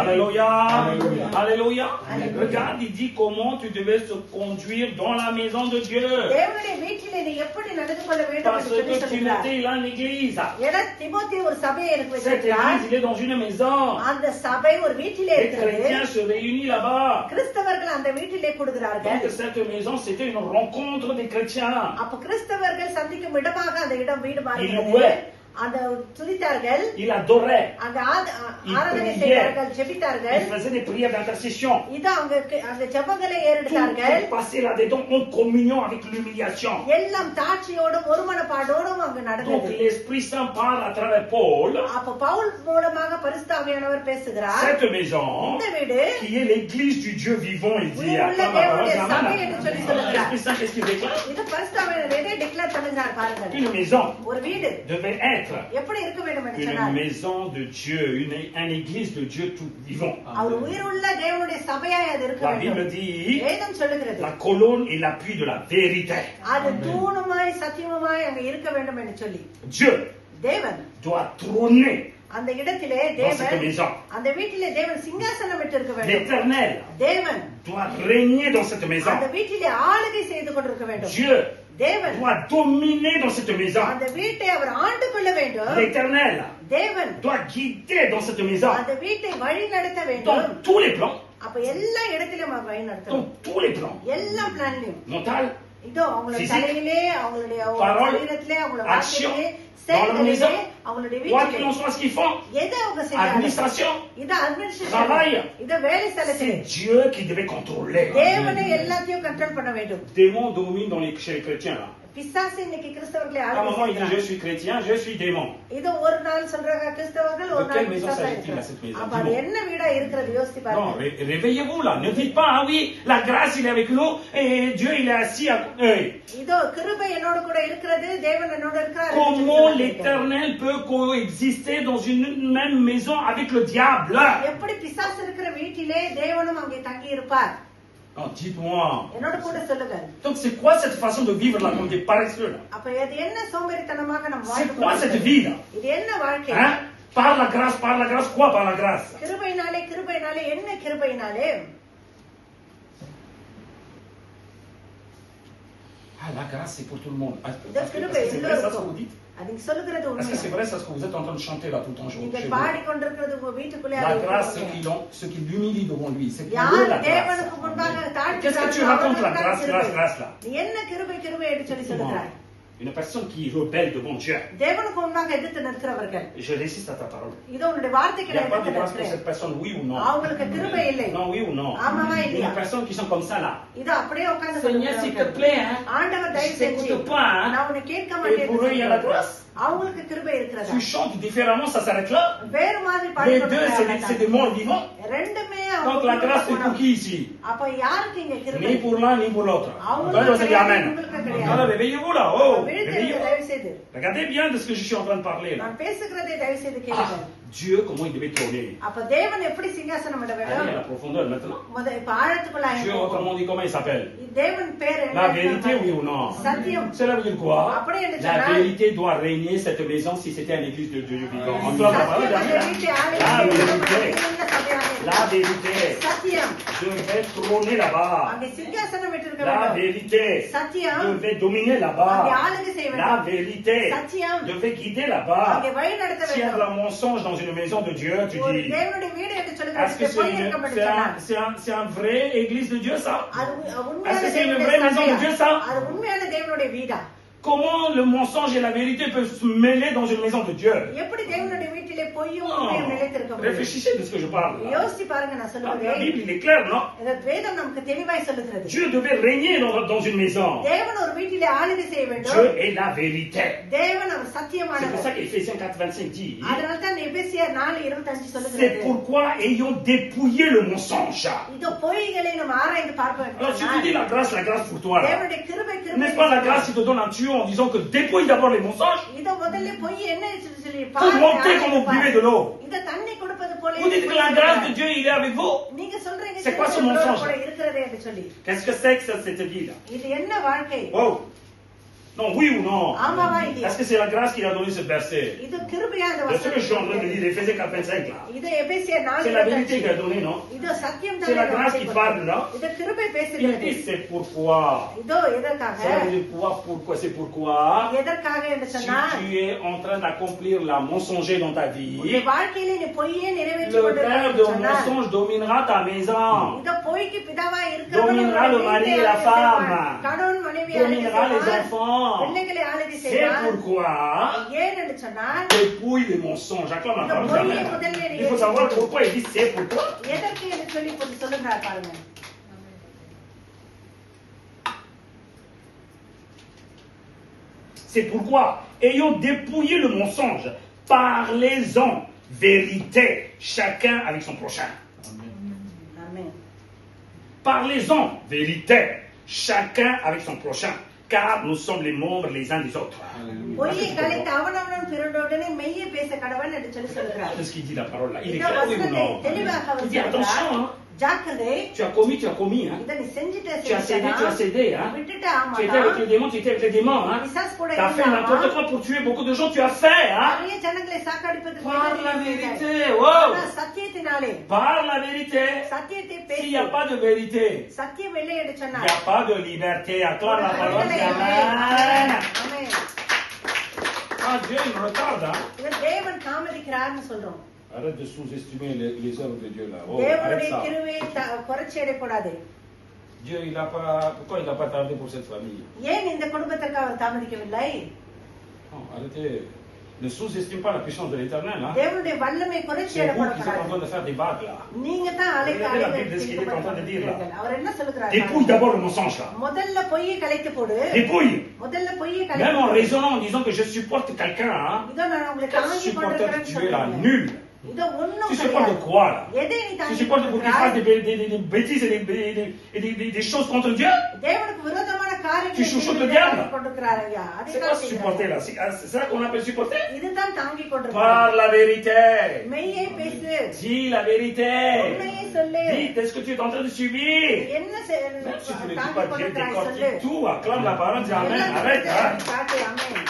Alléluia. Alléluia. Alléluia. Alléluia. Regarde, il dit comment tu devais se conduire dans la maison de Dieu. தேவனுடைய வீட்டிலே நீ எப்படி நடந்து கொள்ள வேண்டும் Parce என்று சொல்லி que சொல்கிறார். Timothée, il a une église. ஏன்னா தீமோத்தேயு ஒரு சபையை எனக்கு Cette வச்சிருக்கிறார். église, il est dans une maison. அந்த சபை ஒரு வீட்டிலே Les இருக்கிறது. chrétiens se réunissent là-bas. கிறிஸ்தவர்கள் அந்த வீட்டிலே கூடுகிறார்கள். Donc cette maison, c'était une rencontre des chrétiens. அப்ப கிறிஸ்தவர்கள் சந்திக்கும் இடமாக அந்த இடம் வீடு Il மாறுகிறது. louait, அந்த துதித்தார்கள், il adorait, அங்க Il ஆராதனை priait. செய்தார்கள், ஜெபித்தார்கள். il faisait des prières d'intercession. இது அந்த ஜெபங்களை Tout ஏறெடுத்தார்கள். est passé là-dedans en communion avec l'humiliation. எல்லாம் தாட்சியோடும் ஒருமனப்பாடோடும் அங்கு Donc நடந்தது. l'Esprit Saint parle à travers Paul. அப்ப பவுல் மூலமாக பரிசுத்த ஆவியானவர் பேசுகிறார். Cette maison, இந்த வீடு qui est l'église du Dieu vivant, il dit. உயிருள்ள தேவனுடைய சபை என்று சொல்லி சொல்லுகிறார். L'Esprit Saint, qu'est-ce qu'il déclare? இது பரிசுத்த ஆவியானவர் எதை டிக்ளேர் பண்ணுகிறார் பாருங்கள். Une maison ஒரு வீடு devait être எப்படி இருக்க வேண்டும் என்று une சொன்னார். maison de Dieu, une église de Dieu tout vivant. அவர் உயிருள்ள தேவனுடைய சபையாய் அது இருக்க La Bible வேண்டும். dit வேதம் சொல்லுகிறது la colonne et l'appui de la vérité. அது தூணுமாய் சத்தியமாய் அங்க இருக்க வேண்டும் என்று சொல்லி Dieu தேவன் doit trôner அந்த இடத்திலே dans cette தேவன் maison. அந்த வீட்டிலே தேவன் சிங்காசனம் விட்டிருக்க வேண்டும். L'Éternel தேவன் doit régner dans cette maison. அந்த வீட்டிலே ஆளுகை செய்து கொண்டிருக்க வேண்டும். Dieu தேவன் doit dominer dans cette maison. அந்த வீட்டை அவர் ஆண்டு கொள்ள வேண்டும். L'Éternel தேவன் doit guider dans cette maison. அந்த வீட்டை வழி நடத்த வேண்டும். Dans tous les plans. அப்ப எல்லா இடத்திலும் அவர் வழி நடத்தணும். Dans tous les plans. எல்லா பிளான்லயும் Mental, இதோ அவங்களுடைய Physique, தலையிலே அவங்களுடைய parole, சரீரத்திலே அவங்களுடைய action, வார்த்தையிலே dans la செயல்களிலே maison, அவங்களுடைய quoi qu'il வீட்டிலே en soit ce qu'ils font, எதை அவங்க செய்யறாங்க administration, இது அட்மினிஸ்ட்ரேஷன் travail. இது வேலை ஸ்தலத்திலே c'est Dieu qui devait contrôler. தேவனே எல்லாத்தையும் கண்ட்ரோல் பண்ண வேண்டும். Démon domine chez les chrétiens là. பிசாசு இன்னைக்கு கிறிஸ்தவர்களை À un moment, il dit je ஆளுகிறார். suis chrétien, je suis démon. இது ஒரு நாள் சொல்றாங்க கிறிஸ்தவர்கள், ஒரு De நாள் quelle maison பிசாசா s'agit-il à இருக்கிறார். cette maison? அப்ப அது Dis-moi. என்ன வீடா இருக்கிறது யோசித்து Non, பாருங்க. réveillez-vous là. Ne dites pas, ah oui, la grâce il est avec nous et Dieu il est assis à côté. இதோ கிருபை என்னோட கூட இருக்கிறது, தேவன் என்னோட இருக்கிறார். Comment l'Éternel peut coexister dans une même maison avec le diable? எப்படி பிசாசு இருக்கிற வீட்டிலே தேவனும் அங்கே தங்கி இருப்பார்? Non, dites-moi. என்னோட கூட சொல்லுங்க. Donc c'est quoi cette façon de vivre là comme des paresseux là? அப்ப இது என்ன சோம்பேறித்தனமாக நம்ம C'est quoi cette வாழ்க்கை? vie là? இது என்ன வாழ்க்கை? Hein? Par la grâce, quoi par la grâce? கிருபையினாலே கிருபையினாலே என்ன கிருபையினாலே? Ah, la grâce c'est pour tout le monde. இந்த கிருபை C'est vrai ça ce que vous எல்லோருக்கும். dites? அதுக்கு சொல்லுகிறது Est-ce que c'est உண்மை. vrai ça ce que vous êtes en train de chanter là tout le temps chez நீங்கள் vous? பாடிக்கொண்டிருக்கிறது உங்க வீட்டுக்குள்ளே La அது grâce, இருக்கிறது. ceux qui l'humilient devant lui, c'est pour eux யார் la grâce. தேவனுக்கு முன்பாக Qu'est-ce que tu தாழ்த்துகிறார்களோ racontes la அவர்களுக்கு grâce, கிருபை. grâce, grâce là? நீ என்ன கிருபை கிருபை என்று சொல்லி சொல்லுகிறாய்? Une personne qui rebelle devant Dieu. தேவனுக்கு முன்பாக எதிர்த்து நிற்கிறவர்கள். Je résiste à ta parole. இதோ உன்னுடைய Il வார்த்தைக்கு n'y a pas de எதிர்த்து grâce pour நிற்கிறேன். cette personne, oui ou non? அவங்களுக்கு கிருபை இல்லை. Non, oui ou non? ஆமாவா இல்லையா? Une personne qui sont comme ça là. இதோ அப்படியே உட்கார்ந்து Seigneur, s'il te கொண்டிருக்கிறார்கள். plaît, hein? ஆண்டவர் Je தயவு செஞ்சு t'écoute pas, hein? நான் உன்னை கேட்க Et pour eux, il y a la மாட்டேன். grâce. அவங்களுக்கு கிருபை இருக்கிறதா? Tu chantes différemment, ça s'arrête là. வேறு மாதிரி Les deux, c'est பாடிக்கொண்டிருக்கிறாங்க. des morts vivants. ரெண்டுமே Donc la grâce est pour qui ici? அப்ப யாருக்கு இங்க கிருபை? Ni pour l'un, ni pour l'autre. அவங்களுக்கு Donc, on se dit கிடையாது, Amen. உங்களுக்கு கிடையாது. Alors, réveillez-vous là. Oh, விழித்திருங்க, réveillez-vous. தயவு செய்து. Regardez bien de ce que je suis en train de parler là. நான் பேசுகிறதை தயவு செய்து கேளுங்க. Ah, Dieu, comment il devait trôner. அப்ப தேவன் எப்படி சிங்காசனம் இட Allez à வேண்டும்? la profondeur maintenant. இப்ப ஆழத்துக்குள்ள Dieu, autrement dit, comment il s'appelle? தேவன் பேர் என்ன? La vérité, oui ou non? சத்தியம். Cela veut dire quoi? அப்படி என்று La சொன்னால் vérité doit régner cette maison si c'était une église de Dieu vivant. On doit la parole சத்தியம் d'amen. வீட்டை ஆளுகை La செய்வது vérité. இந்த சபையாக இருக்கிறது. La vérité. சத்தியம் Devait trôner là-bas. அங்கே சிங்காசனம் விட்டிருக்க La வேண்டும். vérité சத்தியம் devait dominer அங்கே là-bas. ஆளுகை செய்ய La வேண்டும். vérité சத்தியம் devait guider là-bas. அங்கே வழி நடத்த S'il y a de வேண்டும். la mensonge dans une maison de Dieu, tu ஒரு dis, தேவனுடைய வீடு என்று est-ce சொல்லுகிறது que போய் இருக்க முடியுமா? c'est un vrai église de Dieu ça? அது Est-ce உண்மையான que c'est une தேவனுடைய vraie maison de சபையா? Dieu ça? அது உண்மையான தேவனுடைய வீடா? Comment le mensonge et la vérité peuvent se mêler dans une maison de Dieu? எப்படி தேவனுடைய வீட்டிலே பொய்யும் உண்மையும் நிலைத்திருக்க முடியும்? Réfléchissez de ce que je parle. Là. யோசிச்சு பாருங்க நான் La சொல்லுகிறேன். Bible, il est clair, non? இந்த வேதம் நமக்கு தெளிவாய் சொல்லுகிறது. Dieu devait régner dans une maison. தேவன் ஒரு வீட்டிலே ஆளுகை செய்ய Dieu வேண்டும். est la vérité. தேவன் அவர் C'est pour சத்தியமானவர். ça qu'Éphésiens 4:25 dit, அதனால தான் எபேசியர் 4:25 c'est சொல்லுகிறது. pourquoi ayons dépouillé le mensonge. இதோ பொய்களை நாம் ஆராய்ந்து பார்க்க Alors si tu dis வேண்டும். la grâce pour toi, là, தேவனுடைய கிருபை n'est-ce pas la grâce qui te donne un tuyau en disant que dépouille d'abord les mensonges? இதோ முதல்ல பொய் என்ன சொல்லி Pour monter comme vous buvez de l'eau. இத தண்ணி கொடுப்பது போல Vous dites que la grâce de Dieu, il est avec vous? நீங்க சொல்றீங்க C'est quoi ce கிருபை mensonge? கூட இருக்கிறதே என்று சொல்லி. Qu'est-ce que c'est que cette vie-là? இது என்ன வாழ்க்கை? Wow! Non, oui ou non? ஆமாவா இல்லையா? Est-ce que c'est la grâce qui a donné ce verset? இது கிருபையா இந்த C'est ce que je suis en train de வசனம். dire, Éphésiens 4:25 là. இது எபேசியர் C'est la vérité qui a 4:25. donné, non? இது சத்தியம் C'est la grâce qui parle, non? இது கிருபை Il பேசுகிறது. dit c'est pourquoi. இதோ எதற்காக? Ça veut dire quoi? Pourquoi? C'est pourquoi. எதற்காக என்று Si சொன்னா tu es en train d'accomplir la mensonger dans ta vie, உன் வாழ்க்கையில நீ பொய்யே நிறைவேற்றி le père கொண்டிருக்கிறாய் de சொன்னா mensonge dominera ta maison. இதோ பொய்க்கு பிதாவா இருக்கிறவன் Dominera le mari et la femme. கணவன் மனைவி Dominera les enfants. பிள்ளைகளை ஆளுகை C'est செய்வான். pourquoi. ஏன் என்று சொன்னால் Dépouille les mensonges. Acclame la parole பொய்யை d'amen. முதல்ல Il faut savoir pourquoi il dit c'est pourquoi. எதற்கு என்று சொல்லி கொஞ்சம் சொல்லுகிறார் பாருங்க. C'est pourquoi, ayant dépouillé le mensonge, parlez-en vérité, chacun avec son prochain. ஆமென். Parlez-en vérité, chacun avec son prochain, car nous sommes les membres les uns des autres. பொய்யை கலைத்து அவனவனும் பிறந்தவுடனே மெய்யை பேச கடவன் என்று சொல்லி சொல்லுகிறார். Qu'est-ce qu'il dit la parole là? Il est இந்த clair, oui ou வசனத்தை non? தெளிவாக அவர் Il dit attention, சொல்லுகிறார். hein. ஜாக்கிரதை, Tu as commis, hein. இதை நீ செஞ்சுட்ட Tu as cédé, hein. விட்டுட்டு Tu étais avec les démons, tu étais avec les démons, hein. பிசாசு கூட Tu as fait n'importe quoi pour tuer beaucoup de gens, tu as fait, hein. நிறைய ஜனங்களை சாக்கடிப்பதற்கு Parle la முயற்சி vérité, செய்தாய். wow. ஆனா சத்தியத்தினாலே Parle la vérité. சத்தியத்தை S'il n'y a பேசு. pas de vérité, சத்தியம் இல்லை என்று il n'y சொன்னார். a pas de liberté. Acclame la parole. விடுதலை இல்லை. Amen. ஆமென். Ah, Dieu, il me retarde, hein. இவர் தேவன் தாமதிக்கிறார்னு சொல்றோம். Arrête de sous-estimer les œuvres de Dieu, là. Oh, தேவனுடைய arrête ça. கிருபையை குறைச்சி எடைப்படாது. Dieu, pourquoi il n'a pas tardé pour cette famille? ஏன் இந்த குடும்பத்திற்கு அவர் தாமதிக்கவில்லை? Non, arrêtez. Ne sous-estime pas la puissance de l'éternel, hein. தேவனுடைய வல்லமை குறைச்சி C'est vous qui êtes en train எடைப்படக்கூடாது. de faire des vagues, là. நீங்க தான் அலைக்கு Regardez la அலை Bible, ce qu'il est en train de dire, là. அவர் என்ன சொல்லுகிறார்? Dépouille d'abord le mensonge, là. முதல்ல பொய்யை கலைத்து போடு. Dépouille. முதல்ல பொய்யை Même கலைத்து en போடு. raisonnant, en disant que je supporte quelqu'un, hein. இதோ நான் உங்களை Quel தாங்கி supporter கொண்டிருக்கிறேன்னு tu es là? சொல்றீங்க. Nul. இதோ ஒண்ணும் Tu supportes கிடையாது. quoi, là? எதை நீ Tu தாங்கி supportes pour qu'il fasse கொண்டிருக்கிறாய்? des bêtises et des choses contre Dieu? தேவனுக்கு விரோதமான Tu காரியங்களை chuchotes செய்து le diable? தாங்கி கொண்டிருக்கிறார் ஐயா. அதை C'est தான் quoi செய்கிறார். supporter là? C'est ça qu'on appelle supporter? இதுதான் தாங்கி கொண்டிருக்கிறார். Parle la vérité. மெய்யை பேசு. Dis la vérité. உண்மையை சொல்லு. Dis est-ce que tu es en train de subir? என்ன Même si tu ne dis தாங்கி pas Dieu கொண்டிருக்கிறாய் சொல்லு. décortique tout, acclame la parole, dis Amen, எல்லாம் arrête. Hein? காட்டு, ஆமென்.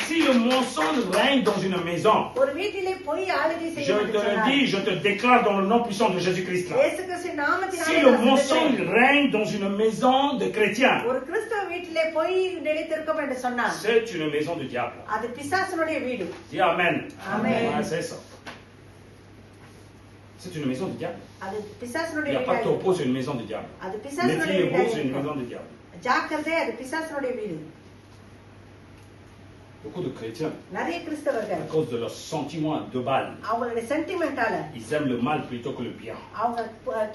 Si le mensonge règne dans une maison, ஒரு வீட்டிலே பொய் ஆளுகை je செய்யும் te le dis, je te déclare dans le nom puissant de Jésus-Christ là. இயேசு கிறிஸ்துவின் நாமத்தினாலே Si le நான் mensonge சொல்லுகிறேன். règne dans une maison de chrétiens, ஒரு கிறிஸ்தவ வீட்டிலே பொய் நிலைத்திருக்கும் என்று சொன்னார். c'est une maison de diable. அது பிசாசனுடைய வீடு. Dis Amen. Amen. Ouais, c'est ça. C'est une maison de diable. அது Il பிசாசனுடைய n'y a pas de வீடு. taureau, c'est une maison de diable. அது Les பிசாசனுடைய filles et வீடு. c'est une maison de diable. ஜாக்கிரதை, அது பிசாசனுடைய வீடு. Beaucoup de chrétiens, நிறைய கிறிஸ்தவர்கள் à cause de leur sentiment de balle, அவங்களுடைய சென்டிமெண்டால ils aiment le mal plutôt que le bien. அவங்க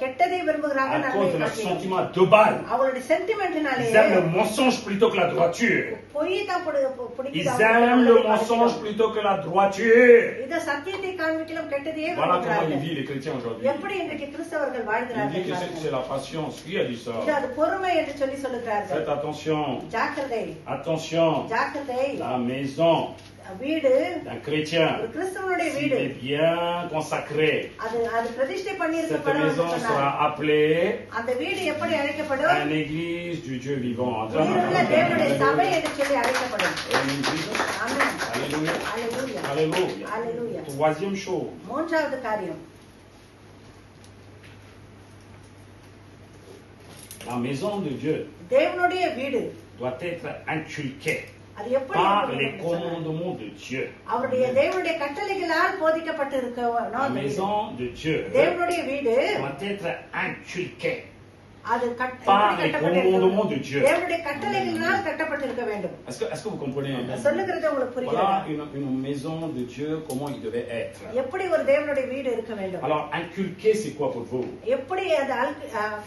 கெட்டதை விரும்புகிறாங்க, À நன்மையை cause de leur காட்டிலும். sentiment de balle, அவங்களுடைய ils சென்டிமெண்ட்னாலே aiment le mensonge plutôt que la droiture. பொய் தான் பிடிக்குது. Ils அவங்களுக்கு aiment le நல்லதை mensonge காட்டிலும். plutôt que la droiture. இத சத்தியத்தை காண்பிக்கலாம் கெட்டதையே Voilà comment ils விரும்புகிறார்கள். vivent les chrétiens aujourd'hui. எப்படி இன்றைக்கு கிறிஸ்தவர்கள் Il dit வாழ்கிறார்கள் que c'est பாருங்கள். la patience. Qui a dit ça? இது அது பொறுமை என்று சொல்லுகிறார்கள். Faites attention. ஜாக்கிரதை, Attention. ஜாக்கிரதை. La maison வீடு d'un chrétien, ஒரு கிறிஸ்தவனுடைய s'il வீடு, est bien consacré, அது பிரதிஷ்டை பண்ணி cette இருக்கப்படும் maison என்று sera சொன்னார். appelée அந்த வீடு எப்படி அழைக்கப்படும்? une église du Dieu vivant. உயிருள்ள தேவனுடைய சபை என்று சொல்லி அழைக்கப்படும். ஆமென். Alléluia. அல்லேலூயா. Alléluia. அல்லேலூயா. Troisième chose, மூன்றாவது காரியம், la maison de Dieu தேவனுடைய வீடு doit être inculquée அது எப்படி par இருக்கணும் les என்று சொன்னார். commandements de Dieu. அவருடைய தேவனுடைய கட்டளைகளால் போதிக்கப்பட்டு La இருக்கணும். maison de Dieu தேவனுடைய வீடு doit être inculquée அது par எப்படி les கட்டப்பட்டிருக்க commandements de Dieu. தேவனுடைய கட்டளைகளினால் கட்டப்பட்டிருக்க வேண்டும். Est-ce que vous comprenez? சொல்லுகிறது உங்களுக்கு புரியுதா? Voilà une maison de Dieu, comment il devait être. எப்படி ஒரு தேவனுடைய வீடு இருக்க வேண்டும்? Alors, inculquer, c'est quoi pour vous? எப்படி அது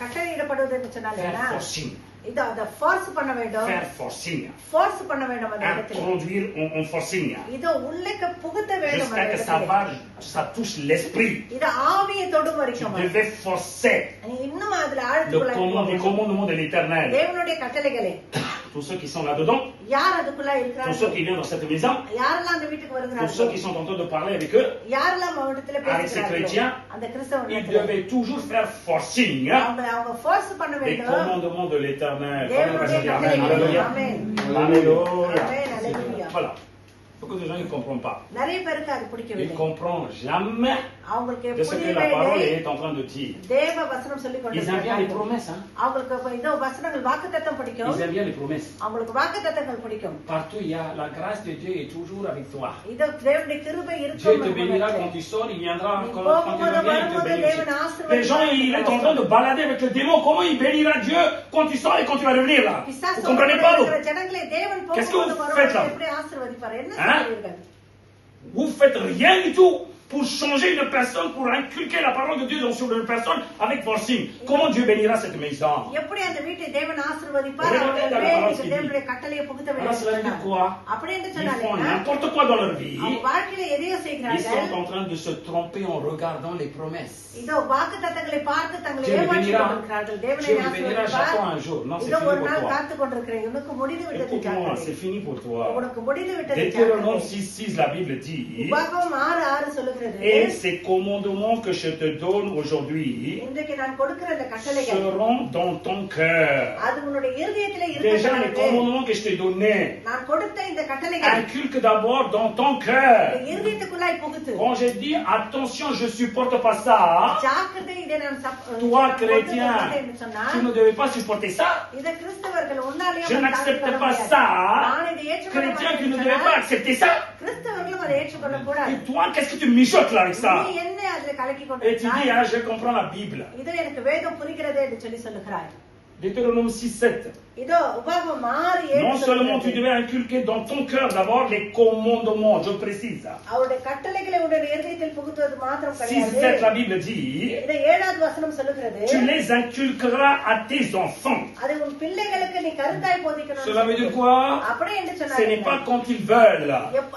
கட்டளையிடப்படுவது என்று சொன்னாங்க. Faire forcing. இது அதை ஃபோர்ஸ் பண்ண வேண்டும். Faire forcing. ஃபோர்ஸ் பண்ண வேண்டும் அந்த இடத்துல. Introduire en forcing. இது உள்ளக்க புகுத்த வேண்டும் அந்த Jusqu'à que ça இடத்துல. ça touche l'esprit. இது ஆவியை தொடும் Tu வரைக்கும் devais forcer நீ இன்னும் அதுல les ஆழ்த்துக்குள்ள commandements de l'éternel. தேவனுடைய கட்டளைகளே Tous ceux qui sont là-dedans, யார் அதுக்குள்ள tous ceux இருக்கிறார்கள், qui viennent dans cette maison, யாரெல்லாம் அந்த வீட்டுக்கு tous ceux வருகிறார்கள், qui sont en train de parler avec eux, யாரெல்லாம் அவரிடத்துல Avec ces பேசுகிறார்களோ chrétiens, அந்த ils கிறிஸ்தவர்கள் devaient toujours faire forcing. அவங்க ஃபோர்ஸ் பண்ண Les வேண்டும். commandements de l'éternel. தேவனுடைய Amen. கட்டளைகள். Alléluia. ஆமென். Alléluia. ஆமென். அல்லேலூயா. Voilà. Beaucoup de gens ne comprennent pas. நிறைய பேருக்கு அது Ils ne பிடிக்கவில்லை. comprennent jamais அவங்களுக்கு de ce que la புரியவே parole இல்லை. est en train de dire. தேவ வசனம் சொல்லிக் Ils aiment bien les கொண்டிருக்கிறார்கள். promesses. Hein? அவங்களுக்கு இப்ப இதோ வசனங்கள் வாக்குத்தத்தம் பிடிக்கும். Ils aiment bien les promesses. அவங்களுக்கு வாக்குத்தத்தங்கள் பிடிக்கும். Partout, il y a la grâce de Dieu est toujours avec toi. இதோ தேவனுடைய கிருபை Dieu இருக்கும். te bénira quand tu sors, il viendra quand tu reviens, il te bénira. Les gens, il est en train de balader avec le démon. Comment il bénira Dieu quand tu sors et quand tu vas revenir là? பிசாசு Vous comprenez pas, vous? ஜனங்களை தேவன் Qu'est-ce que போகும்போது vous faites là? எப்படி ஆசீர்வதிப்பார்? என்ன Hein? செய்வீர்கள்? Vous faites rien du tout pour changer une personne, pour inculquer la parole de Dieu sur une personne avec forcing. Comment Dieu bénira cette maison? எப்படி அந்த வீட்டை தேவன் ஆசீர்வதிப்பார்? Regardez அவர்கள் dans la மேல் parole இந்த qui dit. தேவனுடைய கட்டளையை புகுத்த Alors வேண்டும் cela veut dire quoi? அப்படி என்று Ils font சொன்னாலே n'importe quoi dans leur vie. அவங்க வாழ்க்கையில எதையோ Ils செய்கிறார்கள். sont en train de se tromper en regardant les promesses. இதோ வாக்குத்தத்தங்களை பார்த்து தங்களை Dieu le ஏமாற்றிக் bénira. கொண்டிருக்கிறார்கள். தேவனை Dieu le bénira, j'attends ஆசீர்வதிப்பார். un jour. Non, c'est இதோ fini ஒரு pour நாள் toi. காத்துக் கொண்டிருக்கிறேன். உனக்கு முடிந்து விட்டது Écoute-moi, c'est ஜாக்கிரதை. fini pour toi. உனக்கு முடிந்து விட்டது Deutéronome ஜாக்கிரதை. 6:6, la Bible dit, உபாகமம் 6:6 சொல்லுகிறது. et ces commandements que je te donne aujourd'hui இன்றைக்கு நான் கொடுக்கிற அந்த கட்டளைகள் seront dans ton cœur. அது உன்னுடைய இருதயத்திலே Déjà, les இருக்கிறது. commandements que je t'ai donnés, நான் கொடுத்த இந்த கட்டளைகள் inculque d'abord dans ton cœur. உன்னுடைய இருதயத்துக்குள்ளாய் புகுத்து. Quand j'ai dit, attention, je supporte pas ça, ஜாக்கிரதை, இதை நான் toi, chrétien, என்று சொன்னால் tu ne devais pas supporter ça. இதை கிறிஸ்தவர்கள் உன்னாலேயே Je தாங்கிக் n'accepte கொள்ள pas முடியாது. ça. நான் இதை ஏற்றுக்கொள்ள Chrétien, tu மாட்டேன் ne என்று devais pas சொன்னால் accepter ça. கிறிஸ்தவர்களும் அதை ஏற்றுக்கொள்ள கூடாது. Et toi, qu'est-ce que tu mijotes là avec ça? நீ என்ன அதில் கலக்கி Et tu கொண்டிருக்கிறாய்? dis, ah, je comprends la Bible. இது எனக்கு வேதம் புரிகிறது என்று சொல்லுகிறாய். Deutéronome 6:7. இதோ உபாகமம் 6:7 Non seulement tu devais inculquer dans ton cœur d'abord les commandements, je précise. அவருடைய கட்டளைகளை உன்னுடைய இருதயத்தில் புகுத்துவது மாத்திரம் 6:7, கிடையாது. la Bible dit, இதை 7வது வசனம் சொல்லுகிறது. tu les inculqueras à tes enfants. அதை உன் பிள்ளைகளுக்கு நீ கருத்தாய் போதிக்கணும். Cela veut dire quoi? அப்படி என்று Ce n'est pas சொன்னார். quand ils veulent.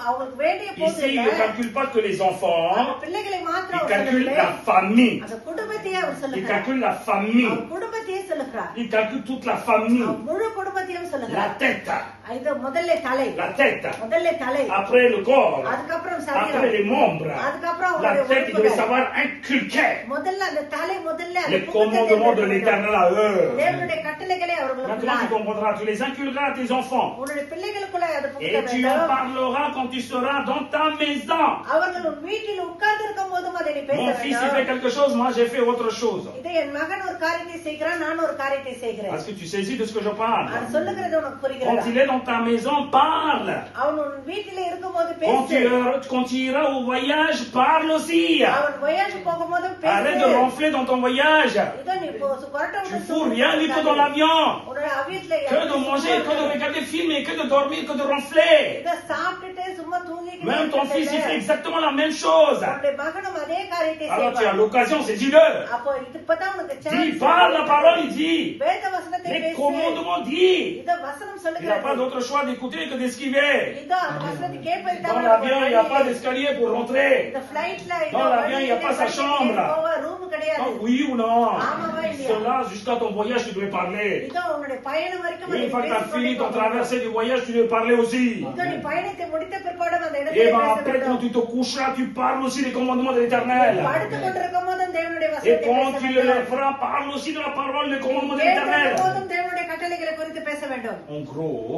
அவங்களுக்கு வேண்டிய போது Ici, il ne இல்ல. calcule pas que les enfants, அந்த பிள்ளைகளை il மாத்திரம் அவர் calcule சொல்லவில்லை. la famille. அந்த குடும்பத்தையே அவர் Il சொல்லுகிறார். calcule la famille. அவர் குடும்பத்தையே சொல்லுகிறார். Il calcule toute la famille. அவர் முழு குடும்பத்தையும் La சொல்லுகிறார். tête. இது முதல்ல தலை. La tête. முதல்ல தலை. Après le corps. அதுக்கப்புறம் Après சரீரம். les membres. அதுக்கப்புறம் La அவருடைய tête, il devait உறுப்புகள். savoir inculquer முதல்ல அந்த தலை முதல்ல அந்த les commandements de l'éternel à eux. தேவனுடைய கட்டளைகளை அவர்களுக்கு Maintenant, tu comprendras. Tu les inculqueras à tes enfants. உன்னுடைய பிள்ளைகளுக்குள்ள அது புகுத்த Et tu en வேண்டும். parleras quand tu seras dans ta maison. அவர்கள் உன் வீட்டில் உட்கார்ந்து இருக்கும் போதும் அதை நீ பேச Mon fils, il fait வேண்டும். quelque chose, moi j'ai fait autre chose. இதை என் மகன் ஒரு காரியத்தை செய்கிறான், நான் ஒரு காரியத்தை செய்கிறேன். Est-ce que tu saisis de ce que je parle? நான் சொல்லுகிறது உனக்கு Quand புரிகிறதா? il est dans dans ta maison, parle. அவன் உன் வீட்டிலே இருக்கும்போது Quand பேசு. quand tu iras au voyage, parle aussi. அவன் voyage போகும்போது Arrête de பேசு. ronfler dans ton voyage. இதோ நீ கொரட்டை Tu விட்டு fous rien du tout dans l'avion. உன்னோட வீட்ல Que de manger, que de regarder film et que de dormir, que de ronfler. இத சாப்பிட்டுட்டு சும்மா தூங்கிக்கிட்டு Même ton fils, il இருக்கிறது. fait exactement la même chose. உன்னுடைய மகனும் அதே காரியத்தை Alors tu as செய்வான். l'occasion, c'est dis-le. அப்போ இது இப்பதான் உனக்கு Dis, chance. parle la parole, il dit. வேத வசனத்தை Les பேசு. commandements, dis. இத வசனம் Il n'a pas சொல்லுகிறது. d'autre choix d'écouter que d'esquiver. இதோ அந்த வசனத்தை கேட்பது Dans தவிர l'avion, il n'y a pas d'escalier pour rentrer. இந்த flightல Dans l'avion, il y a pas sa chambre. Room கிடையாது. Donc, oui ou non? ஆமாவா இல்லையா? Cela, jusqu'à ton voyage, tu dois parler. இதோ உன்னுடைய பயணம் வரைக்கும் Une அதை fois que tu as பேசிக் fini ton கொண்டே traversée du voyage, tu dois parler aussi. இதோ நீ பயணத்தை முடித்த பிற்பாடும் அந்த Et இடத்துல bien பேச après, quand வேண்டும். tu te coucheras, tu parles aussi des commandements de l'Éternel. படுத்துக் கொண்டிருக்கும் போதும் தேவனுடைய Et வசனத்தை quand பேச tu le வேண்டும். lèveras, parle aussi de la parole, des commandements de கேட்கும் l'Éternel. போதும் தேவனுடைய கட்டளைகளை குறித்து பேச வேண்டும். En gros,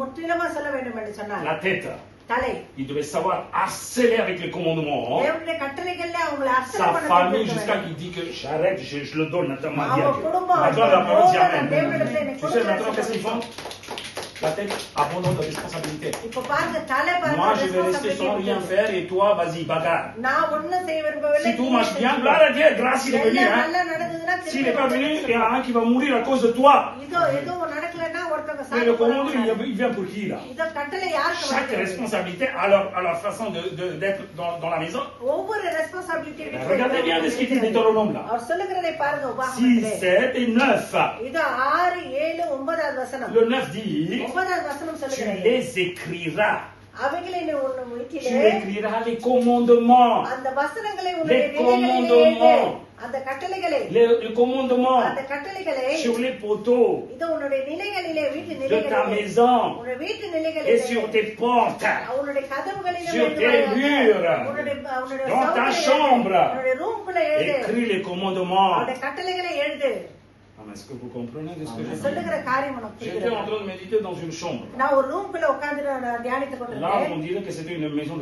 முற்றிலுமா சொல்ல வேண்டும் என்று சொன்னார். la tête, தலை il devait savoir harceler avec les commandements. தேவனுடைய கட்டளைகள்ல அவங்களை Sa அர்ச்சனை பண்ண famille, வேண்டும். jusqu'à qu'il dit que j'arrête, je le donne notamment à அவன் Dieu. குடும்பம் Maintenant, la parole dit Amen. தேவனிடத்துல என்னை Tu sais maintenant qu'est-ce qu'ils font? கொடுத்து La tête abandonne de responsabilité. இப்ப பாருங்க தலை Moi, பாருங்க je vais rester sans rien responsibility. faire et toi, vas-y, bagarre. நான் ஒண்ணும் செய்ய விரும்பவில்லை. Si tout marche bien, gloire à Dieu, grâce, il est venu. எல்லாம் Hein. நல்லா நடந்ததுன்னா S'il n'est pas venu, il y en a un qui va mourir à cause de toi. இதோ எதுவும் நடக்கலன்னா ஒருத்தவங்க Mais le சாக commandant, போறாங்க. il vient pour qui, là? இதோ கட்டளை யாருக்கு Chaque வருகிறது? responsabilité à leur façon d'être dans la maison. ஒவ்வொரு responsibility Regardez bien ce qu'il dit Deutéronome, là. அவர் சொல்லுகிறதை பாருங்க 6, உபாகமத்திலே. 7 et 9. இது 6, 7, 9வது வசனம். Le 9 dit, 9வது வசனம் tu சொல்லுகிறது. les écriras. அவைகளை நீ உன் Tu வீட்டிலே écriras les commandements. அந்த வசனங்களை உன்னுடைய Les நிலைகளிலே எழுது. commandements. அந்த கட்டளைகளை Les commandements அந்த கட்டளைகளை sur les poteaux இது உன்னுடைய நிலைகளிலே வீட்டு de ta நிலைகளிலே maison உன்னுடைய வீட்டு et நிலைகளிலே sur tes portes. உன்னுடைய கதவுகளிலே Sur tes murs. உன்னுடைய Dans ta சவுத்திலே chambre. எழுது. உன்னுடைய ரூம்குள்ள எழுது. Écris les commandements. அந்த கட்டளைகளை எழுது. Ah, mais est-ce que vous comprenez de ce que je dis? சொல்லுகிற காரியம் உனக்கு J'étais en புரிகிறதா? train de méditer dans une chambre. நான் ஒரு ரூம்குள்ள உட்கார்ந்து நான் தியானித்துக் Là, கொண்டிருந்தேன். on dirait que c'était une maison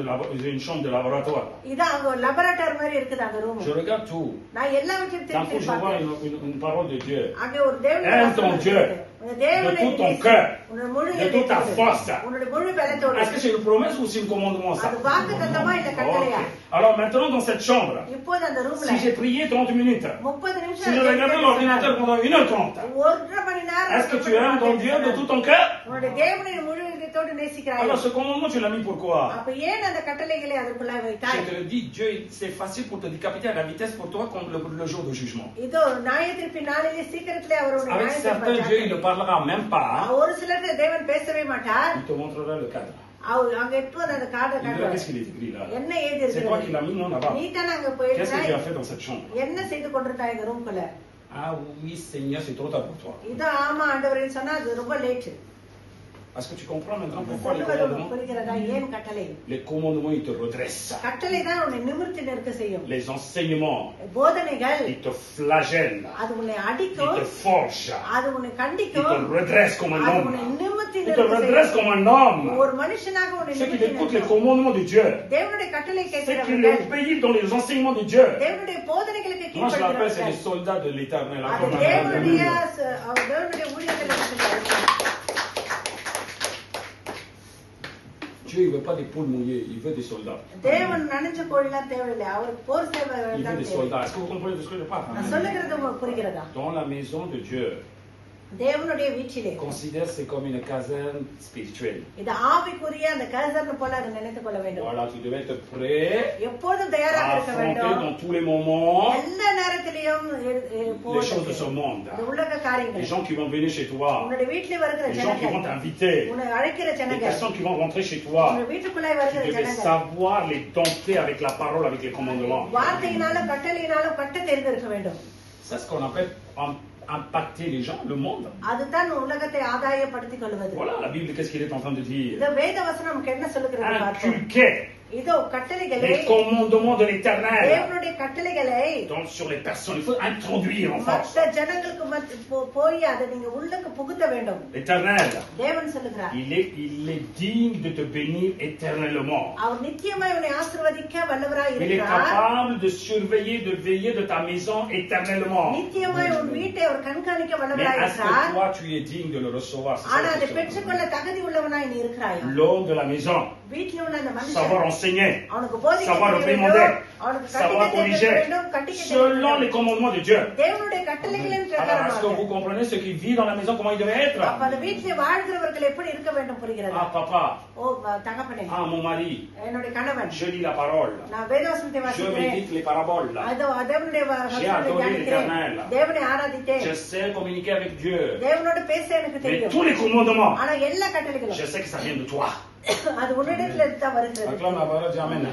une chambre de laboratoire. இது அங்க ஒரு laboratory மாதிரி இருக்குது அந்த ரூம். Je regarde tout. நான் எல்லாவற்றையும் D'un coup, திருப்பி je vois பார்த்தேன். une parole de Dieu. அங்கே ஒரு தேவனுடைய Aime வசனம் ton Dieu. இருக்குது. உன்னுடைய தேவனை De tout ton நேசி. cœur. உன்னுடைய முழு De toute ta இதயத்தோடு. force. உன்னுடைய முழு பலத்தோடு. Est-ce que c'est une promesse ou c'est un commandement, ça? அது வாக்குத்தத்தமா இல்ல கட்டளையா? Ok. Alors maintenant, dans cette chambre, இப்போது அந்த ரூம்ல si j'ai prié 30 minutes, 30 si நிமிஷம் je regardais l'ordinateur pendant 1h30, 1.5 மணி நேரம் est-ce que tu aimes ton Dieu de tout ton cœur? உன்னுடைய தேவனை முழு இதயத்தோடு நேசிக்கிறாய். Alors ce commandement, tu l'as mis pourquoi? அப்ப ஏன் அந்த கட்டளைகளை அதற்குள்ள வைத்தாய்? Je te le dis, Dieu, c'est facile pour te décapiter à la vitesse pour toi comme le jour de jugement. இதோ நியாயத்தீர்ப்பு நாளிலே சீக்கிரத்திலே அவர் உன்னை Avec certains, Dieu, il ne parlera même pas. ஒரு சிலர் தேவன் பேசவே மாட்டார். Il te montrera le cadre. அவர் அங்க எடுத்து அந்த கார்டை Il dira, காட்டுவார். qu'est-ce qu'il est écrit là? என்ன எழுதி C'est toi qui இருக்கிறது? l'as mis, non, là-bas. நீ தானே அங்க Qu'est-ce que tu போயிருக்காய்? as fait dans cette chambre? என்ன செய்து கொண்டிருக்காய் இந்த ரூம்குள்ள? Ah oui, Seigneur, c'est trop tard pour toi. இது ஆமா ஆண்டவரேன்னு சொன்னா அது ரொம்ப late. Est-ce que tu comprends maintenant pourquoi les சொல்லுவது உனக்கு commandements? புரிகிறதா? ஏன் கட்டளை? Les commandements, ils te redressent. கட்டளை தான் உன்னை நிமிர்த்தி நிற்க செய்யும். Les enseignements, போதனைகள் ils te flagellent. அது உன்னை Ils அடிக்கும், te forgent. அது உன்னை Ils கண்டிக்கும், te redressent comme un அது உன்னை homme. நிமிர்த்தி Ils te நிற்க redressent செய்யும். comme un homme. ஒரு மனுஷனாக உன்னை Ceux qui நிமிர்த்தி écoutent les நிற்கும். commandements de Dieu. தேவனுடைய கட்டளை Ceux qui கேட்கிறவர்கள், obéissent dans les enseignements de Dieu. தேவனுடைய போதனைகளுக்கு Moi, je l'appelle, c'est les கீழ்ப்படுகிறவர்கள். soldats de l'éternel. அது Encore தேவனுடைய maintenant. தேவனுடைய ஊழியர்கள். Dieu, il ne veut pas des poules mouillées, il veut des soldats. தேவன் நனைஞ்ச கோழிலாம் தேவையில்லை, அவருக்கு போர் சேவை Il veut தான் des தேவை. soldats. Est-ce que vous comprenez de ce que je parle? நான் சொல்லுகிறது உங்களுக்கு புரிகிறதா? Dans la maison de Dieu, தேவனுடைய வீட்டிலே considère c'est comme une caserne spirituelle. இது ஆவிக்குரிய அந்த கர்சன் போல அதை நினைத்துக் கொள்ள வேண்டும். Voilà, tu devais être prêt எப்போதும் à தயாராக இருக்க affronter வேண்டும். dans tous les moments எல்லா நேரத்திலையும் les choses de ce monde. இந்த உலக Les காரியங்கள், gens qui vont venir chez toi, உன்னுடைய வீட்டிலே வருகிற les gens qui vont ஜனங்கள், t'inviter, உன்னை அழைக்கிற les ஜனங்கள், personnes qui vont rentrer chez toi. உன்னுடைய வீட்டுக்குள்ளே Tu வருகிற devais ஜனங்கள், savoir les dompter avec la parole, avec les commandements. வார்த்தையினாலும் கட்டளையினாலும் கட்ட தெரிந்திருக்க வேண்டும். C'est ce qu'on appelle impacter les gens, le monde. அதுதான் உலகத்தை ஆதாயப்படுத்திக் கொள்வது. Voilà, la Bible, qu'est-ce qu'il est en train de dire? இந்த வேத வசனம் நமக்கு என்ன சொல்லுகிறது பார்ப்போம். Inculquer இதோ கட்டளைகளை les commandements de l'Éternel. தேவனுடைய கட்டளைகளை Donc sur les personnes, il faut introduire en force. மற்ற ஜனங்களுக்கு போய் அதை நீங்க உள்ளுக்கு புகுத்த வேண்டும். L'Éternel, தேவன் சொல்லுகிறார், il est digne de te bénir éternellement. அவர் நித்தியமாய் உன்னை ஆசீர்வதிக்க வல்லவராய் Il est இருக்கிறார். capable de surveiller, de veiller de ta maison éternellement. நித்தியமாய் உன் வீட்டை அவர் கண்காணிக்க Mais வல்லவராய் est-ce que இருக்கிறார். toi tu es digne de le recevoir? C'est ça ஆனா la அதை question. பெற்றுக்கொள்ள தகுதி உள்ளவனாய் நீ இருக்கிறாயா? L'homme de la maison, வீட்டில் உள்ள அந்த savoir மனுஷன் enseigner, அவனுக்கு போதிக்க savoir தெரிய réprimander, வேண்டும், அவனுக்கு savoir கட்டிக்க தெரிய corriger, வேண்டும், கட்டிக்க தெரிய selon les வேண்டும். commandements de Dieu. தேவனுடைய கட்டளைகளின் Alors, est-ce que vous பிரகாரமாக comprenez ce qui vit dans la maison, comment il devait être? அப்ப அந்த வீட்டில் வாழ்கிறவர்கள் எப்படி இருக்க வேண்டும் புரிகிறது? Ah, papa, ஓ தகப்பனே, ah, mon mari, என்னுடைய கணவன், je lis la parole, நான் வேதவசனத்தை je வாசிக்கிறேன், médite les paraboles, அதோ தேவனுடைய J'ai adoré தியானிக்கிறேன், l'Éternel. தேவனை ஆராதித்தேன், je sais communiquer avec Dieu. தேவனோட பேச எனக்கு Mais தெரியும். tous les commandements, ஆனா எல்லா கட்டளைகளும் je sais que ça vient de toi. அது உன்னிடத்துல இருந்து தான் வருகிறது. Acclame la parole, dis Amen.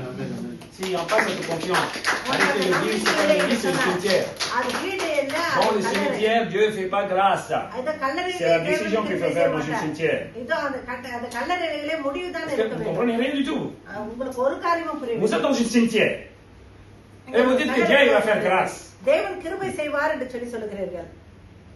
Si on passe cette confiance, avec l'église, c'est pas l'église, c'est le cimetière. அது வீடு இல்ல, Dans அது le கல்லறை. cimetière, Dieu ne fait pas grâce. அது கல்லறையிலே C'est la décision தேவன் qu'il கிருபை faut செய்ய faire dans un மாட்டார். cimetière. இதோ அந்த கல்லறையிலே முடிவுதான் Est-ce que இருக்க vous வேண்டும். comprenez rien du tout? உங்களுக்கு ஒரு காரியமும் Vous êtes புரியவில்லை. dans un cimetière. Et vous dites que Dieu il va faire grâce. தேவன் கிருபை செய்வார் என்று சொல்லி சொல்லுகிறீர்கள்.